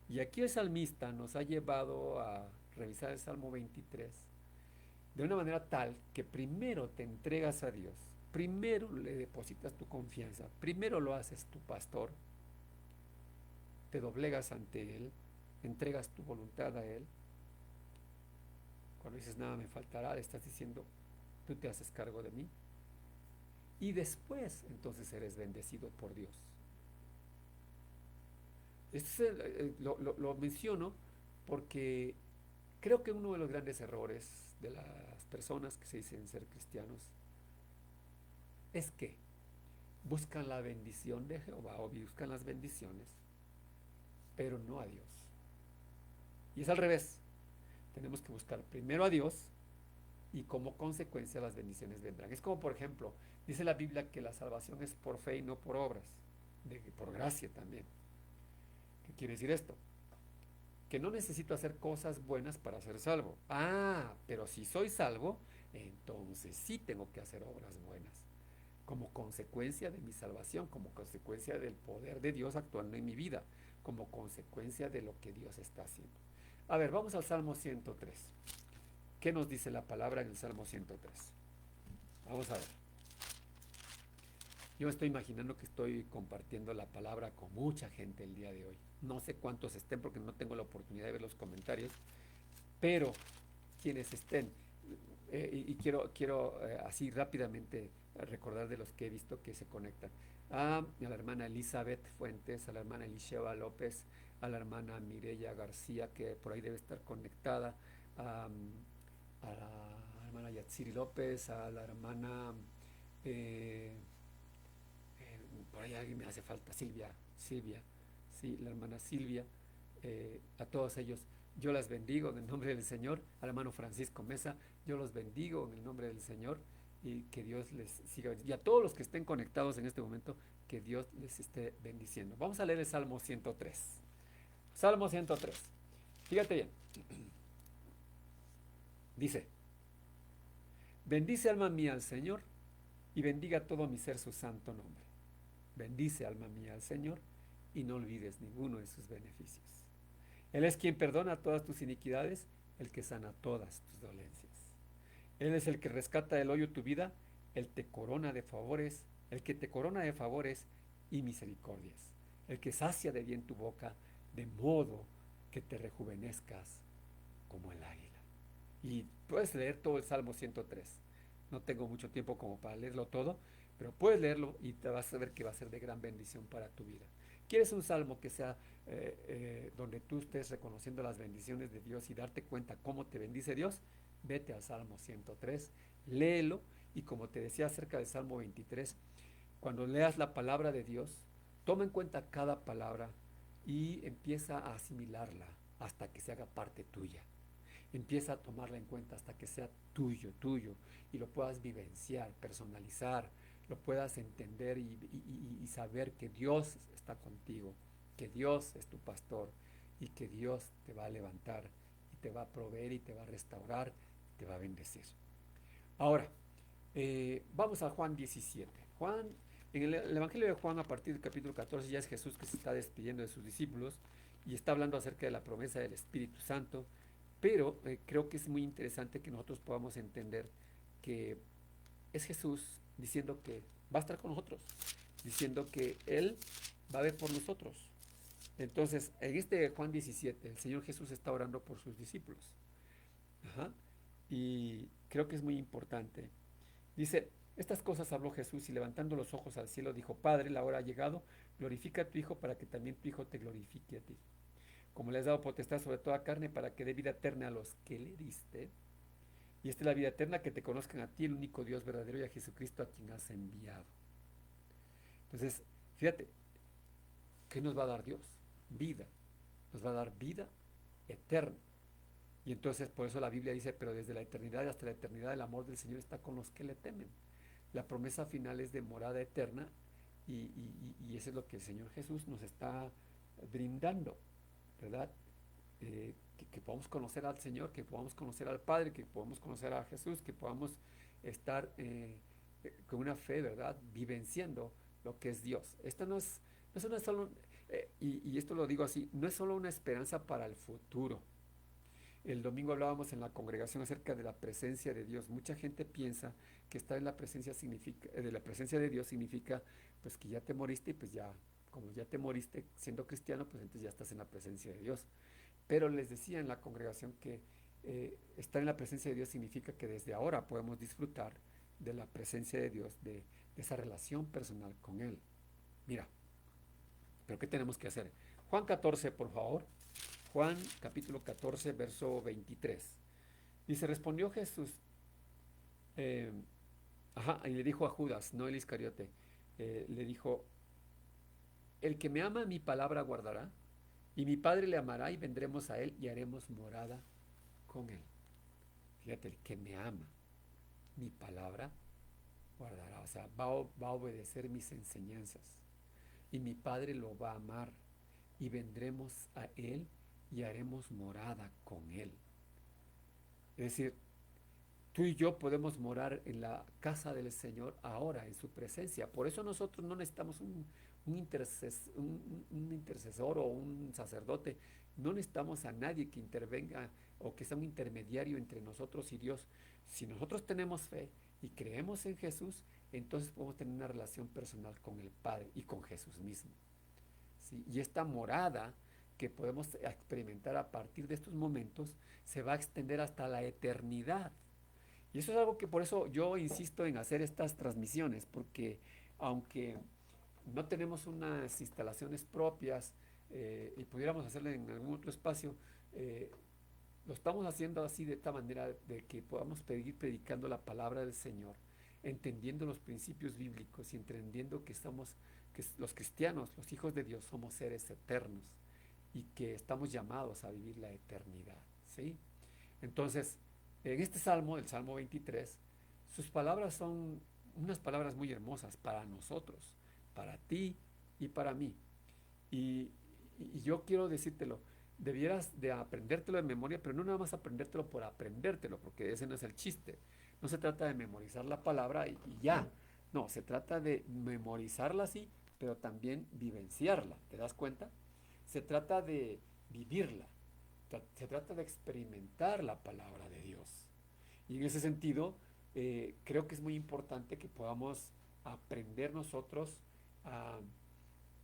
A: Y aquí el salmista nos ha llevado a revisar el Salmo 23 de una manera tal que primero te entregas a Dios, primero le depositas tu confianza, primero lo haces tu pastor, te doblegas ante Él, entregas tu voluntad a Él. Cuando dices nada me faltará, le estás diciendo, tú te haces cargo de mí. Y después entonces eres bendecido por Dios. Lo menciono porque creo que uno de los grandes errores de las personas que se dicen ser cristianos es que buscan la bendición de Jehová o buscan las bendiciones, pero no a Dios. Y es al revés. Tenemos que buscar primero a Dios y como consecuencia las bendiciones vendrán. Es como, por ejemplo, dice la Biblia que la salvación es por fe y no por obras, por gracia también. ¿Qué quiere decir esto? Que no necesito hacer cosas buenas para ser salvo. Ah, pero si soy salvo, entonces sí tengo que hacer obras buenas, como consecuencia de mi salvación, como consecuencia del poder de Dios actuando en mi vida, como consecuencia de lo que Dios está haciendo. A ver, vamos al Salmo 103. ¿Qué nos dice la palabra en el Salmo 103? Vamos a ver. Yo me estoy imaginando que estoy compartiendo la palabra con mucha gente el día de hoy. No sé cuántos estén porque no tengo la oportunidad de ver los comentarios, pero quienes estén, y quiero así rápidamente recordar de los que he visto que se conectan. A la hermana Elizabeth Fuentes, a la hermana Elisheva López, a la hermana Mireya García, que por ahí debe estar conectada, a la hermana Yatsiri López, a la hermana, por ahí alguien me hace falta, Silvia, sí, la hermana Silvia, a todos ellos, yo las bendigo en el nombre del Señor, al hermano Francisco Mesa, yo los bendigo en el nombre del Señor y que Dios les siga bendiciendo. Y a todos los que estén conectados en este momento, que Dios les esté bendiciendo. Vamos a leer el Salmo 103. Salmo 103. Fíjate bien. Dice, bendice alma mía al Señor y bendiga todo mi ser su santo nombre. Bendice alma mía al Señor y no olvides ninguno de sus beneficios. Él es quien perdona todas tus iniquidades, el que sana todas tus dolencias. Él es el que rescata del hoyo tu vida, el que te corona de favores y misericordias, el que sacia de bien tu boca, de modo que te rejuvenezcas como el águila. Y puedes leer todo el Salmo 103. No tengo mucho tiempo como para leerlo todo, pero puedes leerlo y te vas a ver que va a ser de gran bendición para tu vida. ¿Quieres un salmo que sea donde tú estés reconociendo las bendiciones de Dios y darte cuenta cómo te bendice Dios? Vete al Salmo 103, léelo y como te decía acerca del Salmo 23, cuando leas la palabra de Dios, toma en cuenta cada palabra y empieza a asimilarla hasta que se haga parte tuya. Empieza a tomarla en cuenta hasta que sea tuyo, tuyo, y lo puedas vivenciar, personalizar, lo puedas entender y saber que Dios está contigo, que Dios es tu pastor y que Dios te va a levantar y te va a proveer y te va a restaurar y te va a bendecir. Ahora, vamos a Juan 17. En el Evangelio de Juan, a partir del capítulo 14, ya es Jesús que se está despidiendo de sus discípulos y está hablando acerca de la promesa del Espíritu Santo, pero creo que es muy interesante que nosotros podamos entender que es Jesús diciendo que va a estar con nosotros, diciendo que Él va a ver por nosotros. Entonces, en este Juan 17, el Señor Jesús está orando por sus discípulos. Ajá. Y creo que es muy importante. Dice, estas cosas habló Jesús y levantando los ojos al cielo dijo, Padre, la hora ha llegado, glorifica a tu Hijo para que también tu Hijo te glorifique a ti. Como le has dado potestad sobre toda carne para que dé vida eterna a los que le diste. Y esta es la vida eterna, que te conozcan a ti, el único Dios verdadero, y a Jesucristo a quien has enviado. Entonces, fíjate, ¿qué nos va a dar Dios? Vida. Nos va a dar vida eterna. Y entonces por eso la Biblia dice, pero desde la eternidad hasta la eternidad el amor del Señor está con los que le temen. La promesa final es de morada eterna y eso es lo que el Señor Jesús nos está brindando, ¿verdad? Que podamos conocer al Señor, que podamos conocer al Padre, que podamos conocer a Jesús, que podamos estar con una fe, ¿verdad? Vivenciando lo que es Dios. Esto no es solo, y esto lo digo así, no es solo una esperanza para el futuro. El domingo hablábamos en la congregación acerca de la presencia de Dios. Mucha gente piensa que estar en la presencia de la presencia de Dios significa pues que ya te moriste y pues ya, como ya te moriste siendo cristiano, pues entonces ya estás en la presencia de Dios. Pero les decía en la congregación que estar en la presencia de Dios significa que desde ahora podemos disfrutar de la presencia de Dios, de esa relación personal con Él. Mira, pero ¿qué tenemos que hacer? Juan 14, por favor. Juan capítulo 14, verso 23. Dice, respondió Jesús, eh, y le dijo a Judas, no el Iscariote, le dijo, el que me ama mi palabra guardará, y mi Padre le amará y vendremos a él y haremos morada con él. Fíjate, el que me ama mi palabra guardará, o sea, va a obedecer mis enseñanzas, y mi Padre lo va a amar, y vendremos a él y haremos morada con él. Es decir, tú y yo podemos morar en la casa del Señor ahora, en su presencia. Por eso nosotros no necesitamos un intercesor o un sacerdote. No necesitamos a nadie que intervenga o que sea un intermediario entre nosotros y Dios. Si nosotros tenemos fe y creemos en Jesús, entonces podemos tener una relación personal con el Padre y con Jesús mismo. ¿Sí? Y esta morada que podemos experimentar a partir de estos momentos se va a extender hasta la eternidad. Y eso es algo que por eso yo insisto en hacer estas transmisiones, porque aunque no tenemos unas instalaciones propias y pudiéramos hacerlo en algún otro espacio, lo estamos haciendo así de esta manera de que podamos seguir predicando la palabra del Señor, entendiendo los principios bíblicos y entendiendo que estamos que los cristianos, los hijos de Dios, somos seres eternos y que estamos llamados a vivir la eternidad, ¿sí? Entonces, en este salmo, el Salmo 23, sus palabras son unas palabras muy hermosas para nosotros, para ti y para mí. Y, y yo quiero decírtelo, debieras de aprendértelo de memoria, pero no nada más aprendértelo por aprendértelo, porque ese no es el chiste. No se trata de memorizar la palabra y ya. No, se trata de memorizarla así, pero también vivenciarla. ¿Te das cuenta? Se trata de vivirla. Se trata de experimentar la palabra de Dios. Y en ese sentido, creo que es muy importante que podamos aprender nosotros a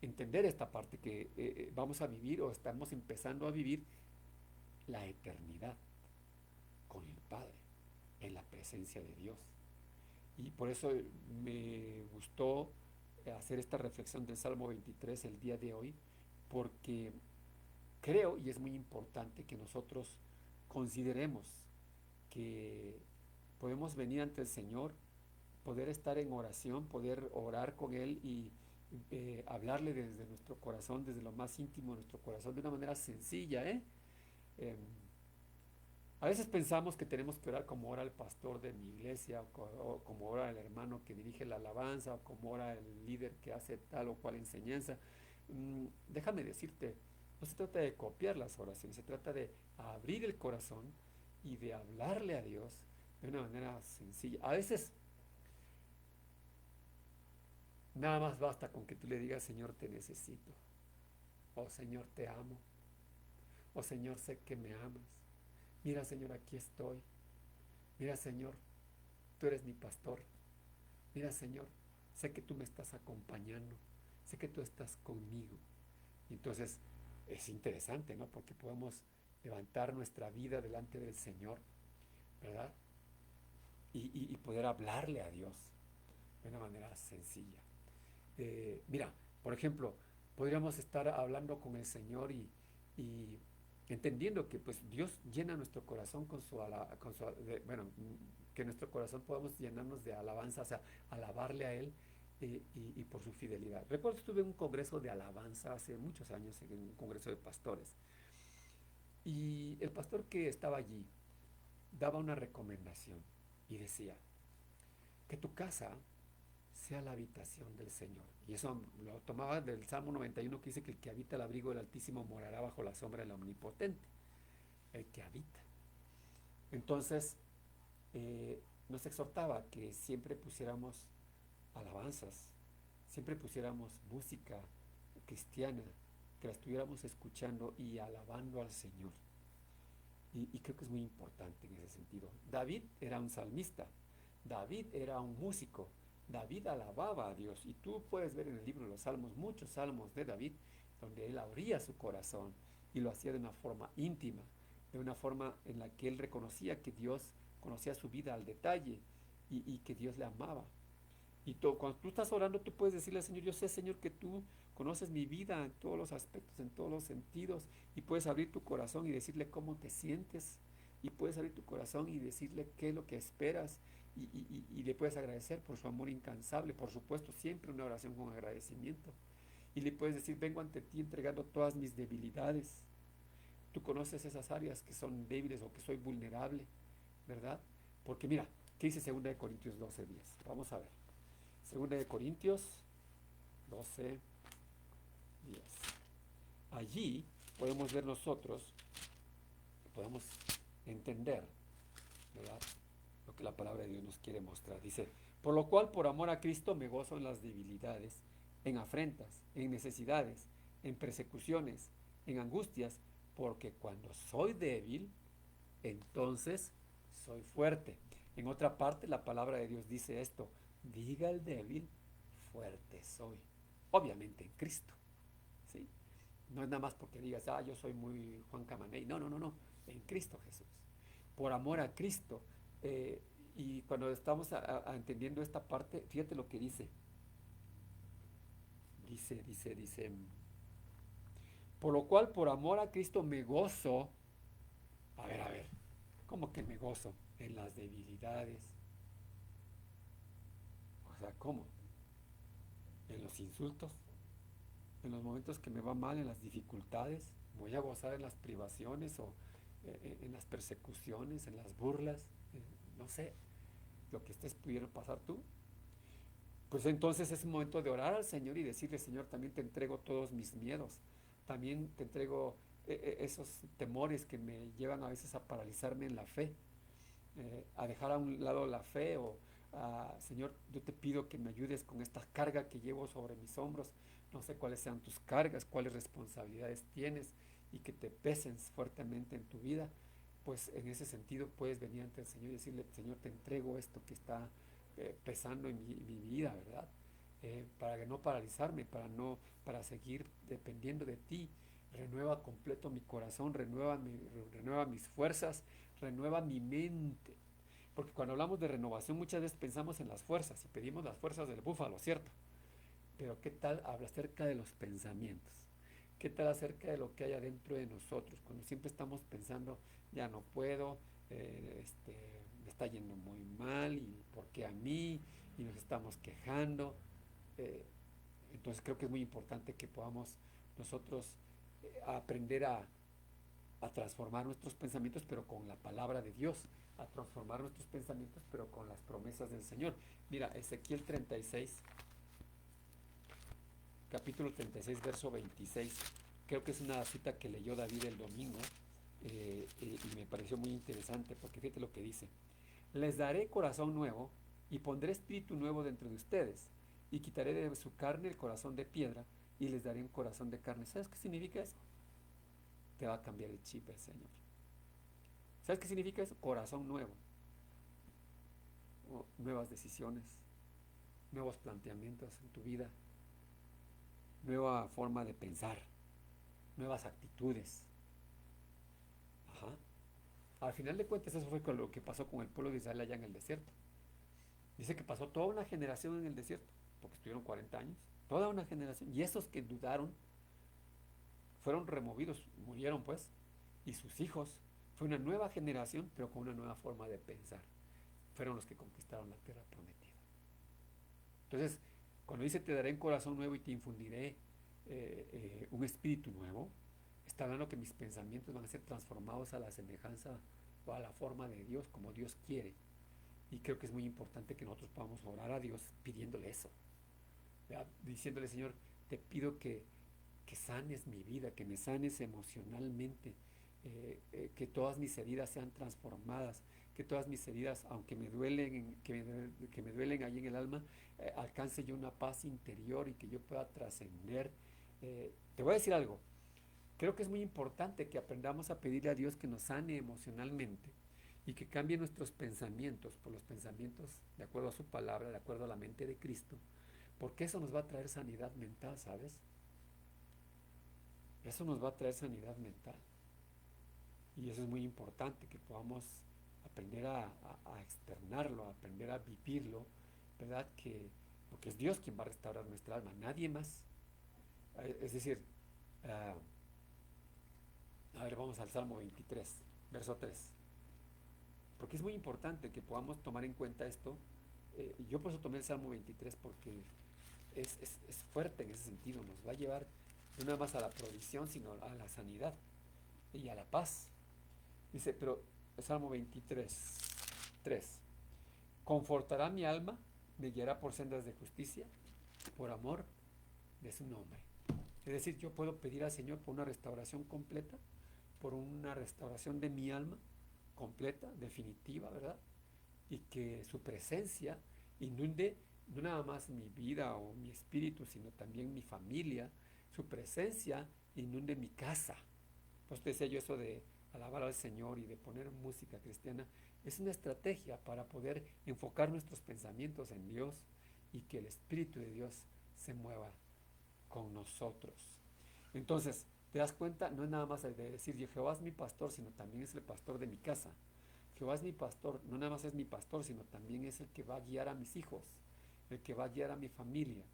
A: entender esta parte que vamos a vivir o estamos empezando a vivir la eternidad con el Padre, en la presencia de Dios. Y por eso me gustó hacer esta reflexión del Salmo 23 el día de hoy, porque creo y es muy importante que nosotros consideremos que podemos venir ante el Señor, poder estar en oración, poder orar con Él y hablarle desde nuestro corazón, desde lo más íntimo de nuestro corazón, de una manera sencilla, ¿eh? Eh, a veces pensamos que tenemos que orar como ora el pastor de mi iglesia, o como ora el hermano que dirige la alabanza, o como ora el líder que hace tal o cual enseñanza. Déjame decirte, no se trata de copiar las oraciones, se trata de abrir el corazón y de hablarle a Dios de una manera sencilla. A veces nada más basta con que tú le digas, Señor, te necesito, o Señor, te amo, o Señor, sé que me amas. Mira, Señor, aquí estoy. Mira, Señor, tú eres mi pastor. Mira, Señor, sé que tú me estás acompañando. Sé que tú estás conmigo. Y entonces es interesante, ¿no? Porque podemos levantar nuestra vida delante del Señor, ¿verdad? Y poder hablarle a Dios de una manera sencilla. Mira, por ejemplo, podríamos estar hablando con el Señor y entendiendo que pues Dios llena nuestro corazón bueno, que nuestro corazón podamos llenarnos de alabanza, o sea, alabarle a Él y por su fidelidad. Recuerdo, estuve en un congreso de alabanza hace muchos años, en un congreso de pastores, y el pastor que estaba allí daba una recomendación y decía, que tu casa sea la habitación del Señor. Y eso lo tomaba del Salmo 91 que dice que el que habita el abrigo del Altísimo morará bajo la sombra del Omnipotente. El que habita. Entonces, nos exhortaba que siempre pusiéramos alabanzas, siempre pusiéramos música cristiana, que la estuviéramos escuchando y alabando al Señor. Y creo que es muy importante en ese sentido. David era un salmista, David era un músico, David alababa a Dios. Y tú puedes ver en el libro de los Salmos muchos salmos de David donde él abría su corazón y lo hacía de una forma íntima, de una forma en la que él reconocía que Dios conocía su vida al detalle y que Dios le amaba. Y cuando tú estás orando, tú puedes decirle al Señor, yo sé, Señor, que tú conoces mi vida en todos los aspectos, en todos los sentidos, y puedes abrir tu corazón y decirle cómo te sientes, y puedes abrir tu corazón y decirle qué es lo que esperas, y le puedes agradecer por su amor incansable, por supuesto, siempre una oración con agradecimiento. Y le puedes decir, vengo ante ti entregando todas mis debilidades. Tú conoces esas áreas que son débiles o que soy vulnerable, ¿verdad? Porque mira, ¿qué dice 2 Corintios 12:10? Vamos a ver. 2 Corintios 12:10. Allí podemos ver nosotros, podemos entender, ¿verdad?, lo que la palabra de Dios nos quiere mostrar. Dice, por lo cual, por amor a Cristo, me gozo en las debilidades, en afrentas, en necesidades, en persecuciones, en angustias, porque cuando soy débil, entonces soy fuerte. En otra parte, la palabra de Dios dice esto, diga el débil, fuerte soy. Obviamente en Cristo, ¿sí? No es nada más porque digas, yo soy muy Juan Camaney. No, no, no, no. En Cristo Jesús. Por amor a Cristo. Y cuando estamos entendiendo esta parte, fíjate lo que dice. Dice. Por lo cual, por amor a Cristo me gozo. A ver. ¿Cómo que me gozo? En las debilidades. O sea, ¿cómo? en los insultos, en los momentos que me va mal, en las dificultades. Voy a gozar en las privaciones o en las persecuciones, en las burlas, no sé, lo que estés pudiendo pasar tú. Pues entonces es un momento de orar al Señor y decirle, Señor, también te entrego todos mis miedos, también te entrego esos temores que me llevan a veces a paralizarme en la fe, a dejar a un lado la fe o Señor, yo te pido que me ayudes con esta carga que llevo sobre mis hombros. No sé cuáles sean tus cargas, cuáles responsabilidades tienes y que te pesen fuertemente en tu vida. Pues en ese sentido puedes venir ante el Señor y decirle, Señor, te entrego esto que está pesando en mi vida, ¿verdad? Para no paralizarme, para seguir dependiendo de ti. Renueva completo mi corazón, renueva mis fuerzas, renueva mi mente. Porque cuando hablamos de renovación muchas veces pensamos en las fuerzas y pedimos las fuerzas del búfalo, ¿cierto? Pero ¿qué tal habla acerca de los pensamientos? ¿Qué tal acerca de lo que hay adentro de nosotros? Cuando siempre estamos pensando, ya no puedo, me está yendo muy mal, y ¿por qué a mí? Y nos estamos quejando. Eh, entonces creo que es muy importante que podamos nosotros aprender a transformar nuestros pensamientos, pero con la palabra de Dios, a transformar nuestros pensamientos, pero con las promesas del Señor. Mira, Ezequiel 36, capítulo 36, verso 26, creo que es una cita que leyó David el domingo, y me pareció muy interesante, porque fíjate lo que dice: les daré corazón nuevo y pondré espíritu nuevo dentro de ustedes, y quitaré de su carne el corazón de piedra y les daré un corazón de carne. ¿Sabes qué significa eso? Te va a cambiar el chip el Señor. ¿Sabes qué significa eso? Corazón nuevo, nuevas decisiones, nuevos planteamientos en tu vida, nueva forma de pensar, nuevas actitudes. Ajá. Al final de cuentas eso fue lo que pasó con el pueblo de Israel allá en el desierto. Dice que pasó toda una generación en el desierto, porque estuvieron 40 años, toda una generación, y esos que dudaron fueron removidos, murieron pues, y sus hijos, fue una nueva generación, pero con una nueva forma de pensar. Fueron los que conquistaron la tierra prometida. Entonces, cuando dice te daré un corazón nuevo y te infundiré un espíritu nuevo, está hablando que mis pensamientos van a ser transformados a la semejanza o a la forma de Dios, como Dios quiere. Y creo que es muy importante que nosotros podamos orar a Dios pidiéndole eso, ¿verdad? Diciéndole, Señor, te pido que sanes mi vida, que me sanes emocionalmente, que todas mis heridas sean transformadas, que todas mis heridas, aunque me duelen, que me duelen ahí en el alma, alcance yo una paz interior y que yo pueda trascender. Te voy a decir algo, creo que es muy importante que aprendamos a pedirle a Dios que nos sane emocionalmente y que cambie nuestros pensamientos por los pensamientos de acuerdo a su palabra, de acuerdo a la mente de Cristo, porque eso nos va a traer sanidad mental, ¿sabes? Eso nos va a traer sanidad mental. Y eso es muy importante, que podamos aprender a externarlo, a aprender a vivirlo, ¿verdad? Porque es Dios quien va a restaurar nuestra alma, nadie más. Es decir, a ver, vamos al Salmo 23, verso 3. Porque es muy importante que podamos tomar en cuenta esto. Yo por eso tomé el Salmo 23 porque es fuerte en ese sentido, nos va a llevar no nada más a la provisión, sino a la sanidad y a la paz. Dice, pero el Salmo 23, 3. Confortará mi alma, me guiará por sendas de justicia, por amor de su nombre. Es decir, yo puedo pedir al Señor por una restauración completa, por una restauración de mi alma completa, definitiva, ¿verdad? Y que su presencia inunde no nada más mi vida o mi espíritu, sino también mi familia. Su presencia inunde mi casa. Pues te decía yo eso de alabar al Señor y de poner música cristiana. Es una estrategia para poder enfocar nuestros pensamientos en Dios y que el Espíritu de Dios se mueva con nosotros. Entonces, ¿te das cuenta? No es nada más de decir Jehová es mi pastor, sino también es el pastor de mi casa. Jehová es mi pastor, no nada más es mi pastor, sino también es el que va a guiar a mis hijos, el que va a guiar a mi familia.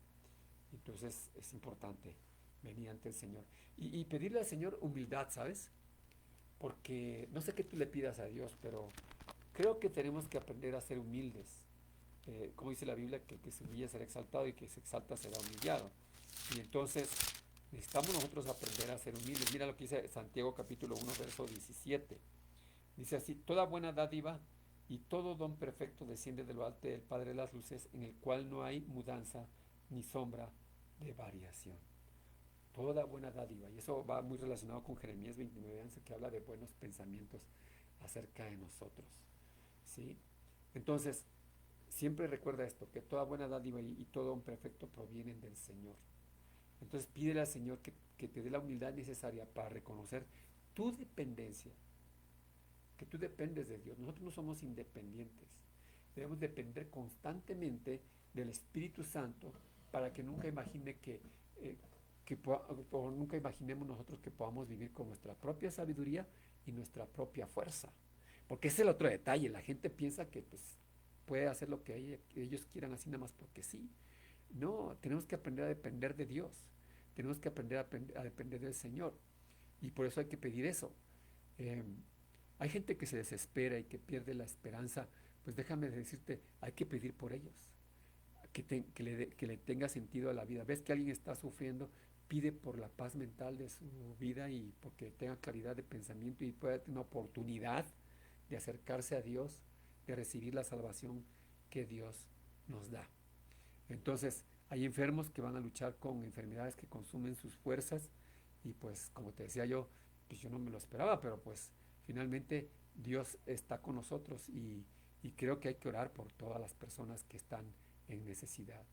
A: Entonces es importante venir ante el Señor y pedirle al Señor humildad, ¿sabes? Porque no sé qué tú le pidas a Dios, pero creo que tenemos que aprender a ser humildes, como dice la Biblia, que el que se humilla será exaltado y que se exalta será humillado. Y entonces necesitamos nosotros aprender a ser humildes. Mira lo que dice Santiago capítulo 1, verso 17. Dice así: toda buena dádiva y todo don perfecto desciende de lo alto del Padre de las luces, en el cual no hay mudanza ni sombra de variación. Toda buena dádiva. Y eso va muy relacionado con Jeremías 29:11, que habla de buenos pensamientos acerca de nosotros. ¿Sí? Entonces, siempre recuerda esto, que toda buena dádiva y todo don perfecto provienen del Señor. Entonces pídele al Señor que te dé la humildad necesaria para reconocer tu dependencia, que tú dependes de Dios. Nosotros no somos independientes. Debemos depender constantemente del Espíritu Santo para que nunca imagine eh, o nunca imaginemos nosotros que podamos vivir con nuestra propia sabiduría y nuestra propia fuerza. Porque ese es el otro detalle. La gente piensa que pues, puede hacer lo que ellos quieran así nada más porque sí. No, tenemos que aprender a depender de Dios. Tenemos que aprender a depender del Señor. Y por eso hay que pedir eso. Eh, Hay gente que se desespera y que pierde la esperanza. Pues déjame decirte, hay que pedir por ellos. Que le tenga sentido a la vida. Ves que alguien está sufriendo, pide por la paz mental de su vida y porque tenga claridad de pensamiento y pueda tener una oportunidad de acercarse a Dios, de recibir la salvación que Dios nos da. Entonces, hay enfermos que van a luchar con enfermedades que consumen sus fuerzas y pues como te decía yo, pues yo no me lo esperaba, pero pues finalmente Dios está con nosotros y creo que hay que orar por todas las personas que están en necesidad.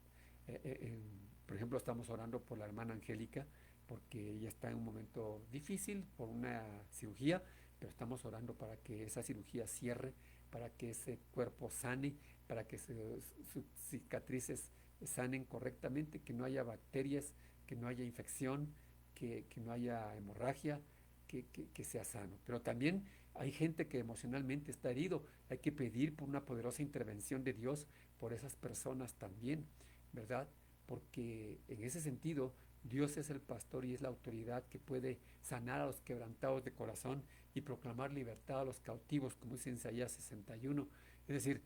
A: Por ejemplo, estamos orando por la hermana Angélica porque ella está en un momento difícil por una cirugía, pero estamos orando para que esa cirugía cierre, para que ese cuerpo sane, para que sus cicatrices sanen correctamente, que no haya bacterias, que no haya infección, que no haya hemorragia, que sea sano. Pero también hay gente que emocionalmente está herido. Hay que pedir por una poderosa intervención de Dios por esas personas también, ¿verdad? Porque en ese sentido Dios es el pastor y es la autoridad que puede sanar a los quebrantados de corazón y proclamar libertad a los cautivos, como dice en Isaías 61. Es decir,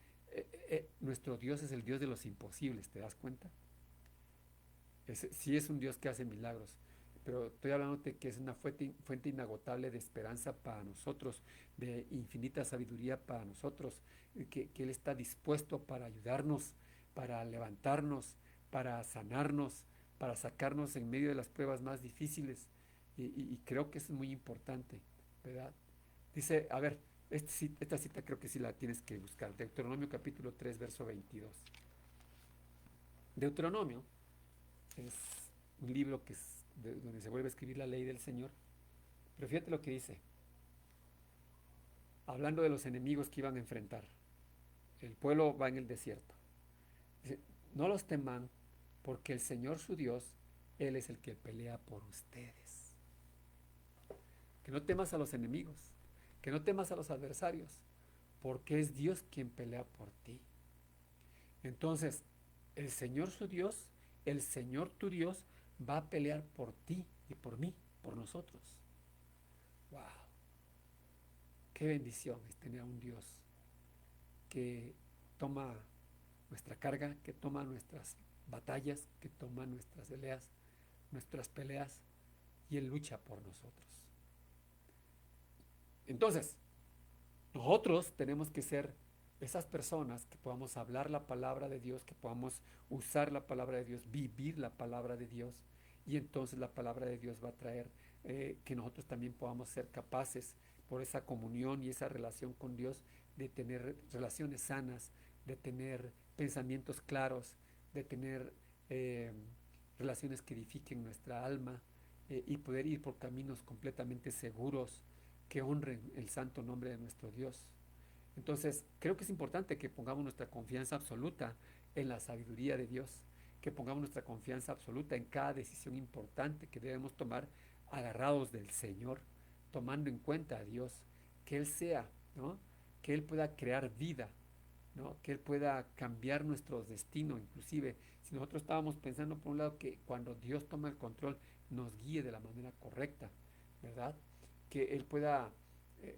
A: nuestro Dios es el Dios de los imposibles, ¿te das cuenta? Sí es un Dios que hace milagros, pero estoy hablando de que es una fuente inagotable de esperanza para nosotros, de infinita sabiduría para nosotros, que Él está dispuesto para ayudarnos, para levantarnos, para sanarnos, para sacarnos en medio de las pruebas más difíciles. Y creo que eso es muy importante, ¿verdad? Dice, a ver, esta cita creo que sí la tienes que buscar. Deuteronomio capítulo 3, verso 22. Deuteronomio es un libro donde se vuelve a escribir la ley del Señor. Pero fíjate lo que dice, hablando de los enemigos que iban a enfrentar. El pueblo va en el desierto. Dice, no los teman, porque el Señor su Dios, Él es el que pelea por ustedes. Que no temas a los enemigos, que no temas a los adversarios, porque es Dios quien pelea por ti. Entonces, el Señor su Dios, el Señor tu Dios, va a pelear por ti y por mí, por nosotros. ¡Wow! ¡Qué bendición es tener a un Dios que toma nuestra carga, que toma nuestras batallas, que toma nuestras peleas, y Él lucha por nosotros? Entonces, nosotros tenemos que ser esas personas que podamos hablar la palabra de Dios, que podamos usar la palabra de Dios, vivir la palabra de Dios, y entonces la palabra de Dios va a traer que nosotros también podamos ser capaces por esa comunión y esa relación con Dios de tener relaciones sanas, de tener pensamientos claros, de tener eh, relaciones que edifiquen nuestra alma y poder ir por caminos completamente seguros que honren el santo nombre de nuestro Dios. Entonces, creo que es importante que pongamos nuestra confianza absoluta en la sabiduría de Dios, que pongamos nuestra confianza absoluta en cada decisión importante que debemos tomar agarrados del Señor, tomando en cuenta a Dios, que Él sea, ¿no? Que Él pueda crear vida, ¿no? Que Él pueda cambiar nuestro destino, inclusive si nosotros estábamos pensando por un lado que cuando Dios toma el control nos guíe de la manera correcta, ¿verdad? Que Él pueda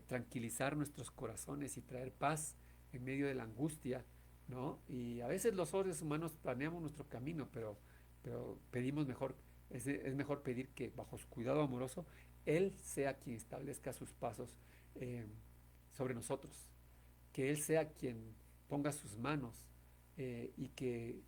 A: tranquilizar nuestros corazones y traer paz en medio de la angustia, ¿no? Y a veces los seres humanos planeamos nuestro camino, pero pedimos mejor, es mejor pedir que bajo su cuidado amoroso, Él sea quien establezca sus pasos eh, sobre nosotros, que Él sea quien ponga sus manos y que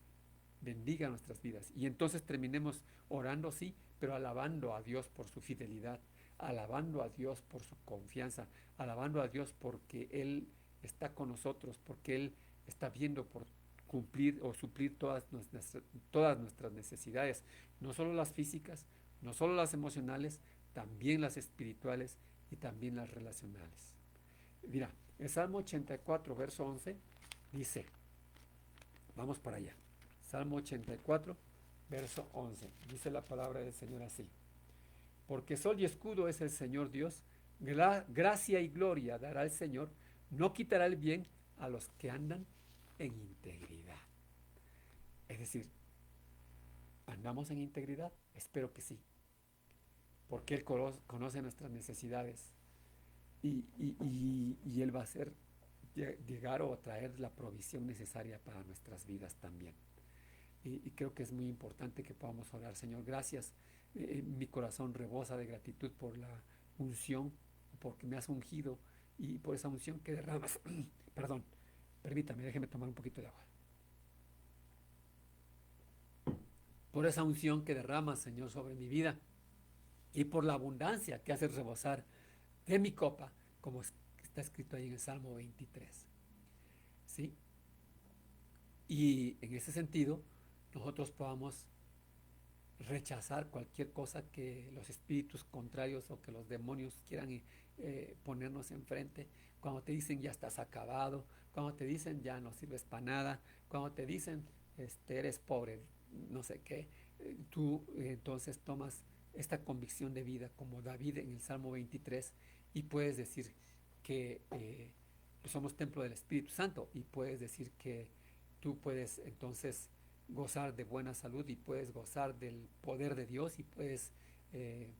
A: bendiga nuestras vidas. Y entonces terminemos orando, sí, pero alabando a Dios por su fidelidad, alabando a Dios por su confianza, alabando a Dios porque Él está con nosotros, porque Él está viendo por cumplir o suplir todas nuestras necesidades, no solo las físicas, no solo las emocionales, también las espirituales y también las relacionales. Mira, el Salmo 84, verso 11, dice, vamos para allá. Salmo 84, verso 11. Dice la palabra del Señor así. Porque sol y escudo es el Señor Dios, gracia y gloria dará el Señor, no quitará el bien a los que andan en integridad. Es decir, ¿andamos en integridad? Espero que sí, porque Él conoce nuestras necesidades y Él va a hacer llegar o traer la provisión necesaria para nuestras vidas también. Y creo que es muy importante que podamos orar. Señor, gracias. Mi corazón rebosa de gratitud por la unción, porque me has ungido y por esa unción que derramas. Perdón, permítame, déjeme tomar un poquito de agua. Por esa unción que derramas, Señor, sobre mi vida y por la abundancia que haces rebosar de mi copa, como está escrito ahí en el Salmo 23. ¿Sí? Y en ese sentido, nosotros podamos rechazar cualquier cosa que los espíritus contrarios o que los demonios quieran ponernos enfrente. Cuando te dicen ya estás acabado, cuando te dicen ya no sirves para nada, cuando te dicen eres pobre, no sé qué, tú entonces tomas esta convicción de vida como David en el Salmo 23 y puedes decir que somos templo del Espíritu Santo y puedes decir que tú puedes entonces gozar de buena salud y puedes gozar del poder de Dios y puedes, eh,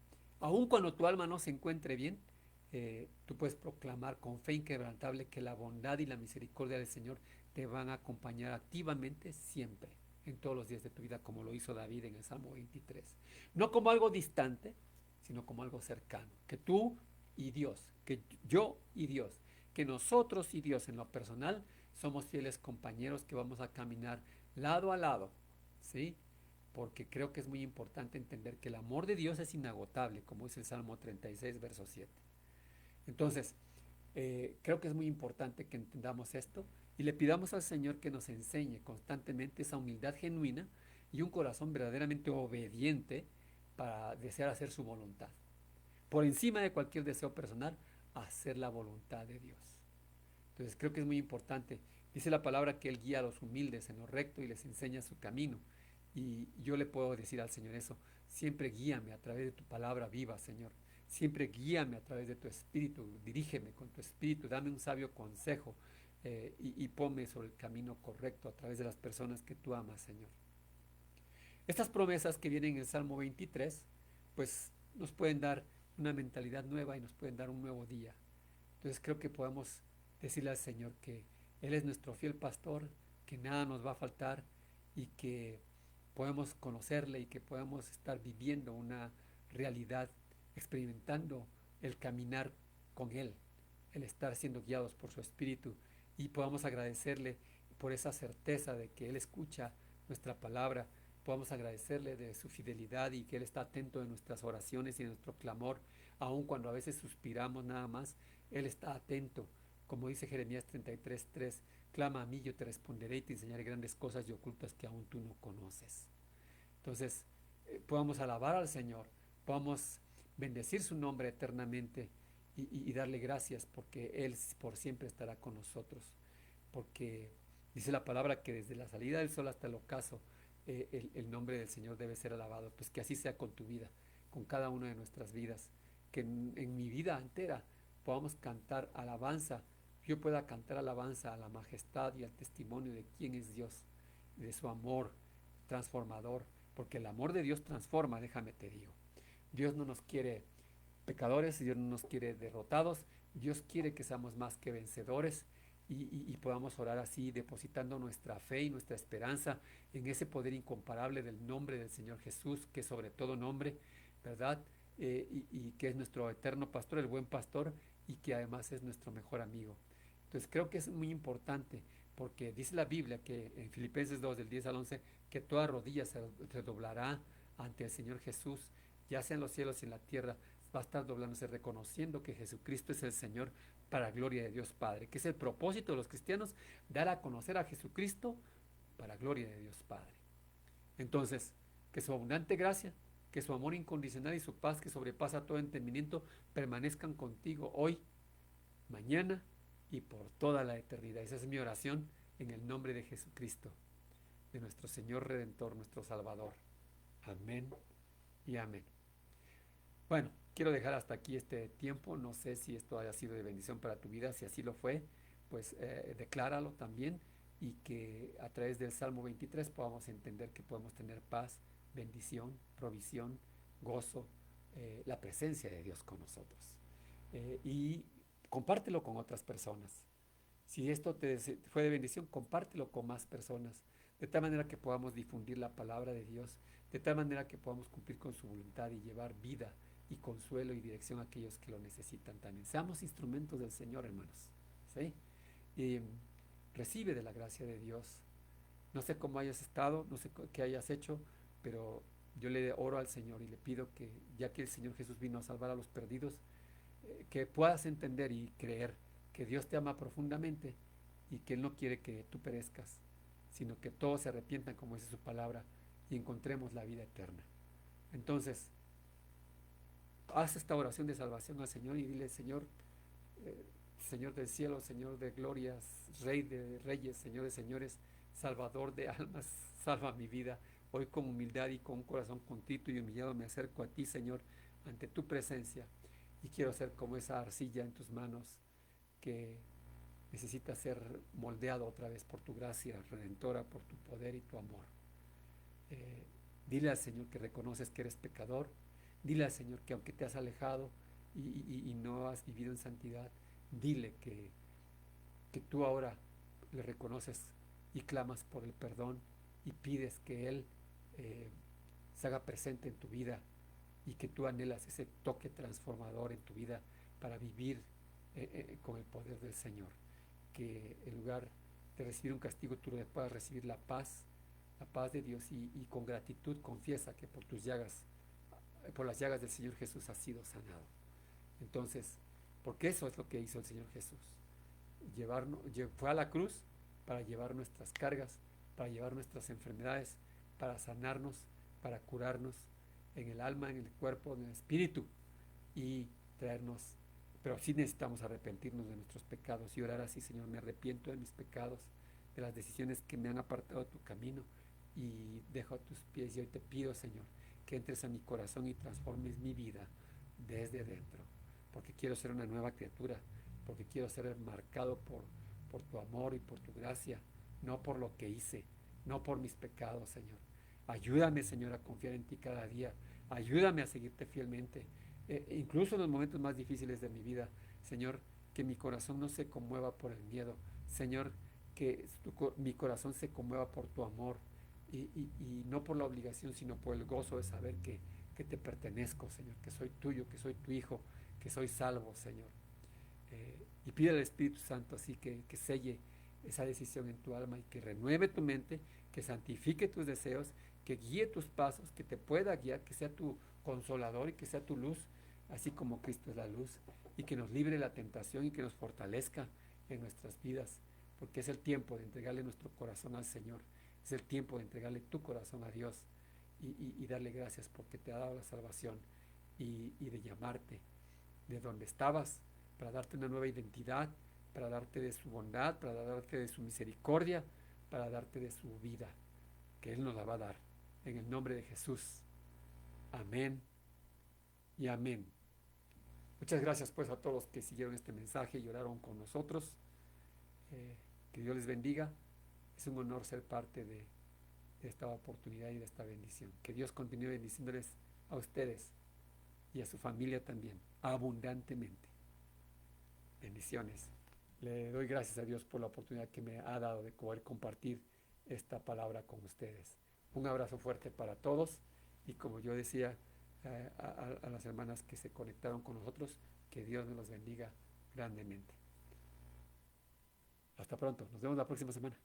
A: aun cuando tu alma no se encuentre bien, tú puedes proclamar con fe inquebrantable que la bondad y la misericordia del Señor te van a acompañar activamente siempre, en todos los días de tu vida, como lo hizo David en el Salmo 23. No como algo distante, sino como algo cercano, que tú y Dios, que yo y Dios, que nosotros y Dios en lo personal somos fieles compañeros que vamos a caminar lado a lado, ¿sí? Porque creo que es muy importante entender que el amor de Dios es inagotable, como dice el Salmo 36, verso 7. Entonces, creo que es muy importante que entendamos esto y le pidamos al Señor que nos enseñe constantemente esa humildad genuina y un corazón verdaderamente obediente para desear hacer su voluntad. Por encima de cualquier deseo personal, hacer la voluntad de Dios. Entonces creo que es muy importante. Dice la palabra que Él guía a los humildes en lo recto y les enseña su camino. Y yo le puedo decir al Señor eso, siempre guíame a través de tu palabra viva, Señor. Siempre guíame a través de tu espíritu, dirígeme con tu espíritu, dame un sabio consejo y ponme sobre el camino correcto a través de las personas que tú amas, Señor. Estas promesas que vienen en el Salmo 23, pues nos pueden dar una mentalidad nueva y nos pueden dar un nuevo día. Entonces creo que podemos decirle al Señor que Él es nuestro fiel pastor, que nada nos va a faltar y que podemos conocerle y que podemos estar viviendo una realidad, experimentando el caminar con Él, el estar siendo guiados por su Espíritu y podamos agradecerle por esa certeza de que Él escucha nuestra palabra, podamos agradecerle de su fidelidad y que Él está atento de nuestras oraciones y de nuestro clamor, aun cuando a veces suspiramos nada más, Él está atento. Como dice Jeremías 33:3, clama a mí, yo te responderé y te enseñaré grandes cosas y ocultas que aún tú no conoces. Entonces, podamos alabar al Señor, podamos bendecir su nombre eternamente y darle gracias porque Él por siempre estará con nosotros. Porque dice la palabra que desde la salida del sol hasta el ocaso, el nombre del Señor debe ser alabado. Pues que así sea con tu vida, con cada una de nuestras vidas. Que en mi vida entera podamos cantar alabanza. Yo pueda cantar alabanza a la majestad y al testimonio de quién es Dios, de su amor transformador, porque el amor de Dios transforma, déjame te digo. Dios no nos quiere pecadores, Dios no nos quiere derrotados, Dios quiere que seamos más que vencedores y podamos orar así, depositando nuestra fe y nuestra esperanza en ese poder incomparable del nombre del Señor Jesús, que es sobre todo nombre, ¿verdad? Y que es nuestro eterno pastor, el buen pastor, y que además es nuestro mejor amigo. Entonces creo que es muy importante, porque dice la Biblia que en Filipenses 2, del 10 al 11, que toda rodilla se doblará ante el Señor Jesús, ya sea en los cielos y en la tierra, va a estar doblándose, reconociendo que Jesucristo es el Señor para gloria de Dios Padre, que es el propósito de los cristianos, dar a conocer a Jesucristo para gloria de Dios Padre. Entonces, que su abundante gracia, que su amor incondicional y su paz que sobrepasa todo entendimiento permanezcan contigo hoy, mañana y por toda la eternidad. Esa es mi oración en el nombre de Jesucristo, de nuestro Señor Redentor, nuestro Salvador. Amén y amén. Bueno, quiero dejar hasta aquí este tiempo. No sé si esto haya sido de bendición para tu vida. Si así lo fue, pues decláralo también, y que a través del Salmo 23 podamos entender que podemos tener paz, bendición, provisión, gozo, la presencia de Dios con nosotros. Y compártelo con otras personas. Si esto te fue de bendición, compártelo con más personas, de tal manera que podamos difundir la palabra de Dios, de tal manera que podamos cumplir con su voluntad y llevar vida y consuelo y dirección a aquellos que lo necesitan también. Seamos instrumentos del Señor, hermanos. ¿Sí? Y recibe de la gracia de Dios. No sé cómo hayas estado, no sé qué hayas hecho, pero yo le oro al Señor y le pido que, ya que el Señor Jesús vino a salvar a los perdidos, que puedas entender y creer que Dios te ama profundamente y que Él no quiere que tú perezcas, sino que todos se arrepientan, como dice su palabra, y encontremos la vida eterna. Entonces, haz esta oración de salvación al Señor y dile: Señor, Señor del cielo, Señor de glorias, Rey de reyes, Señor de señores, Salvador de almas, salva mi vida. Hoy con humildad y con un corazón contrito y humillado me acerco a ti, Señor, ante tu presencia, y quiero ser como esa arcilla en tus manos que necesita ser moldeado otra vez por tu gracia redentora, por tu poder y tu amor. Eh, Dile al Señor que reconoces que eres pecador. Dile al Señor que aunque te has alejado y no has vivido en santidad, dile que tú ahora le reconoces y clamas por el perdón y pides que Él eh, se haga presente en tu vida, y que tú anhelas ese toque transformador en tu vida para vivir con el poder del Señor. Que en lugar de recibir un castigo, tú puedas recibir la paz de Dios, y con gratitud confiesa que por tus llagas, por las llagas del Señor Jesús has sido sanado. Entonces, porque eso es lo que hizo el Señor Jesús. Fue a la cruz para llevar nuestras cargas, para llevar nuestras enfermedades, para sanarnos, para curarnos en el alma, en el cuerpo, en el espíritu, y traernos. Pero sí necesitamos arrepentirnos de nuestros pecados y orar así: Señor, me arrepiento de mis pecados, de las decisiones que me han apartado de tu camino, y dejo a tus pies. Y hoy te pido, Señor, que entres a mi corazón y transformes mi vida desde dentro, porque quiero ser una nueva criatura, porque quiero ser marcado por tu amor y por tu gracia, no por lo que hice, no por mis pecados, Señor. Ayúdame, Señor, a confiar en ti cada día. Ayúdame a seguirte fielmente, incluso en los momentos más difíciles de mi vida. Señor, que mi corazón no se conmueva por el miedo. Señor, que mi corazón se conmueva por tu amor, y no por la obligación, sino por el gozo de saber que te pertenezco, Señor, que soy tuyo, que soy tu hijo, que soy salvo, Señor. Y pide al Espíritu Santo así que selle esa decisión en tu alma y que renueve tu mente, que santifique tus deseos, que guíe tus pasos, que te pueda guiar, que sea tu consolador y que sea tu luz, así como Cristo es la luz, y que nos libre de la tentación y que nos fortalezca en nuestras vidas, porque es el tiempo de entregarle nuestro corazón al Señor, es el tiempo de entregarle tu corazón a Dios, y darle gracias porque te ha dado la salvación, y de llamarte de donde estabas para darte una nueva identidad, para darte de su bondad, para darte de su misericordia, para darte de su vida, que Él nos la va a dar. En el nombre de Jesús. Amén y amén. Muchas gracias pues a todos los que siguieron este mensaje y oraron con nosotros. Que Dios les bendiga. Es un honor ser parte de esta oportunidad y de esta bendición. Que Dios continúe bendiciéndoles a ustedes y a su familia también, abundantemente. Bendiciones. Le doy gracias a Dios por la oportunidad que me ha dado de poder compartir esta palabra con ustedes. Un abrazo fuerte para todos y como yo decía a las hermanas que se conectaron con nosotros, que Dios me los bendiga grandemente. Hasta pronto, nos vemos la próxima semana.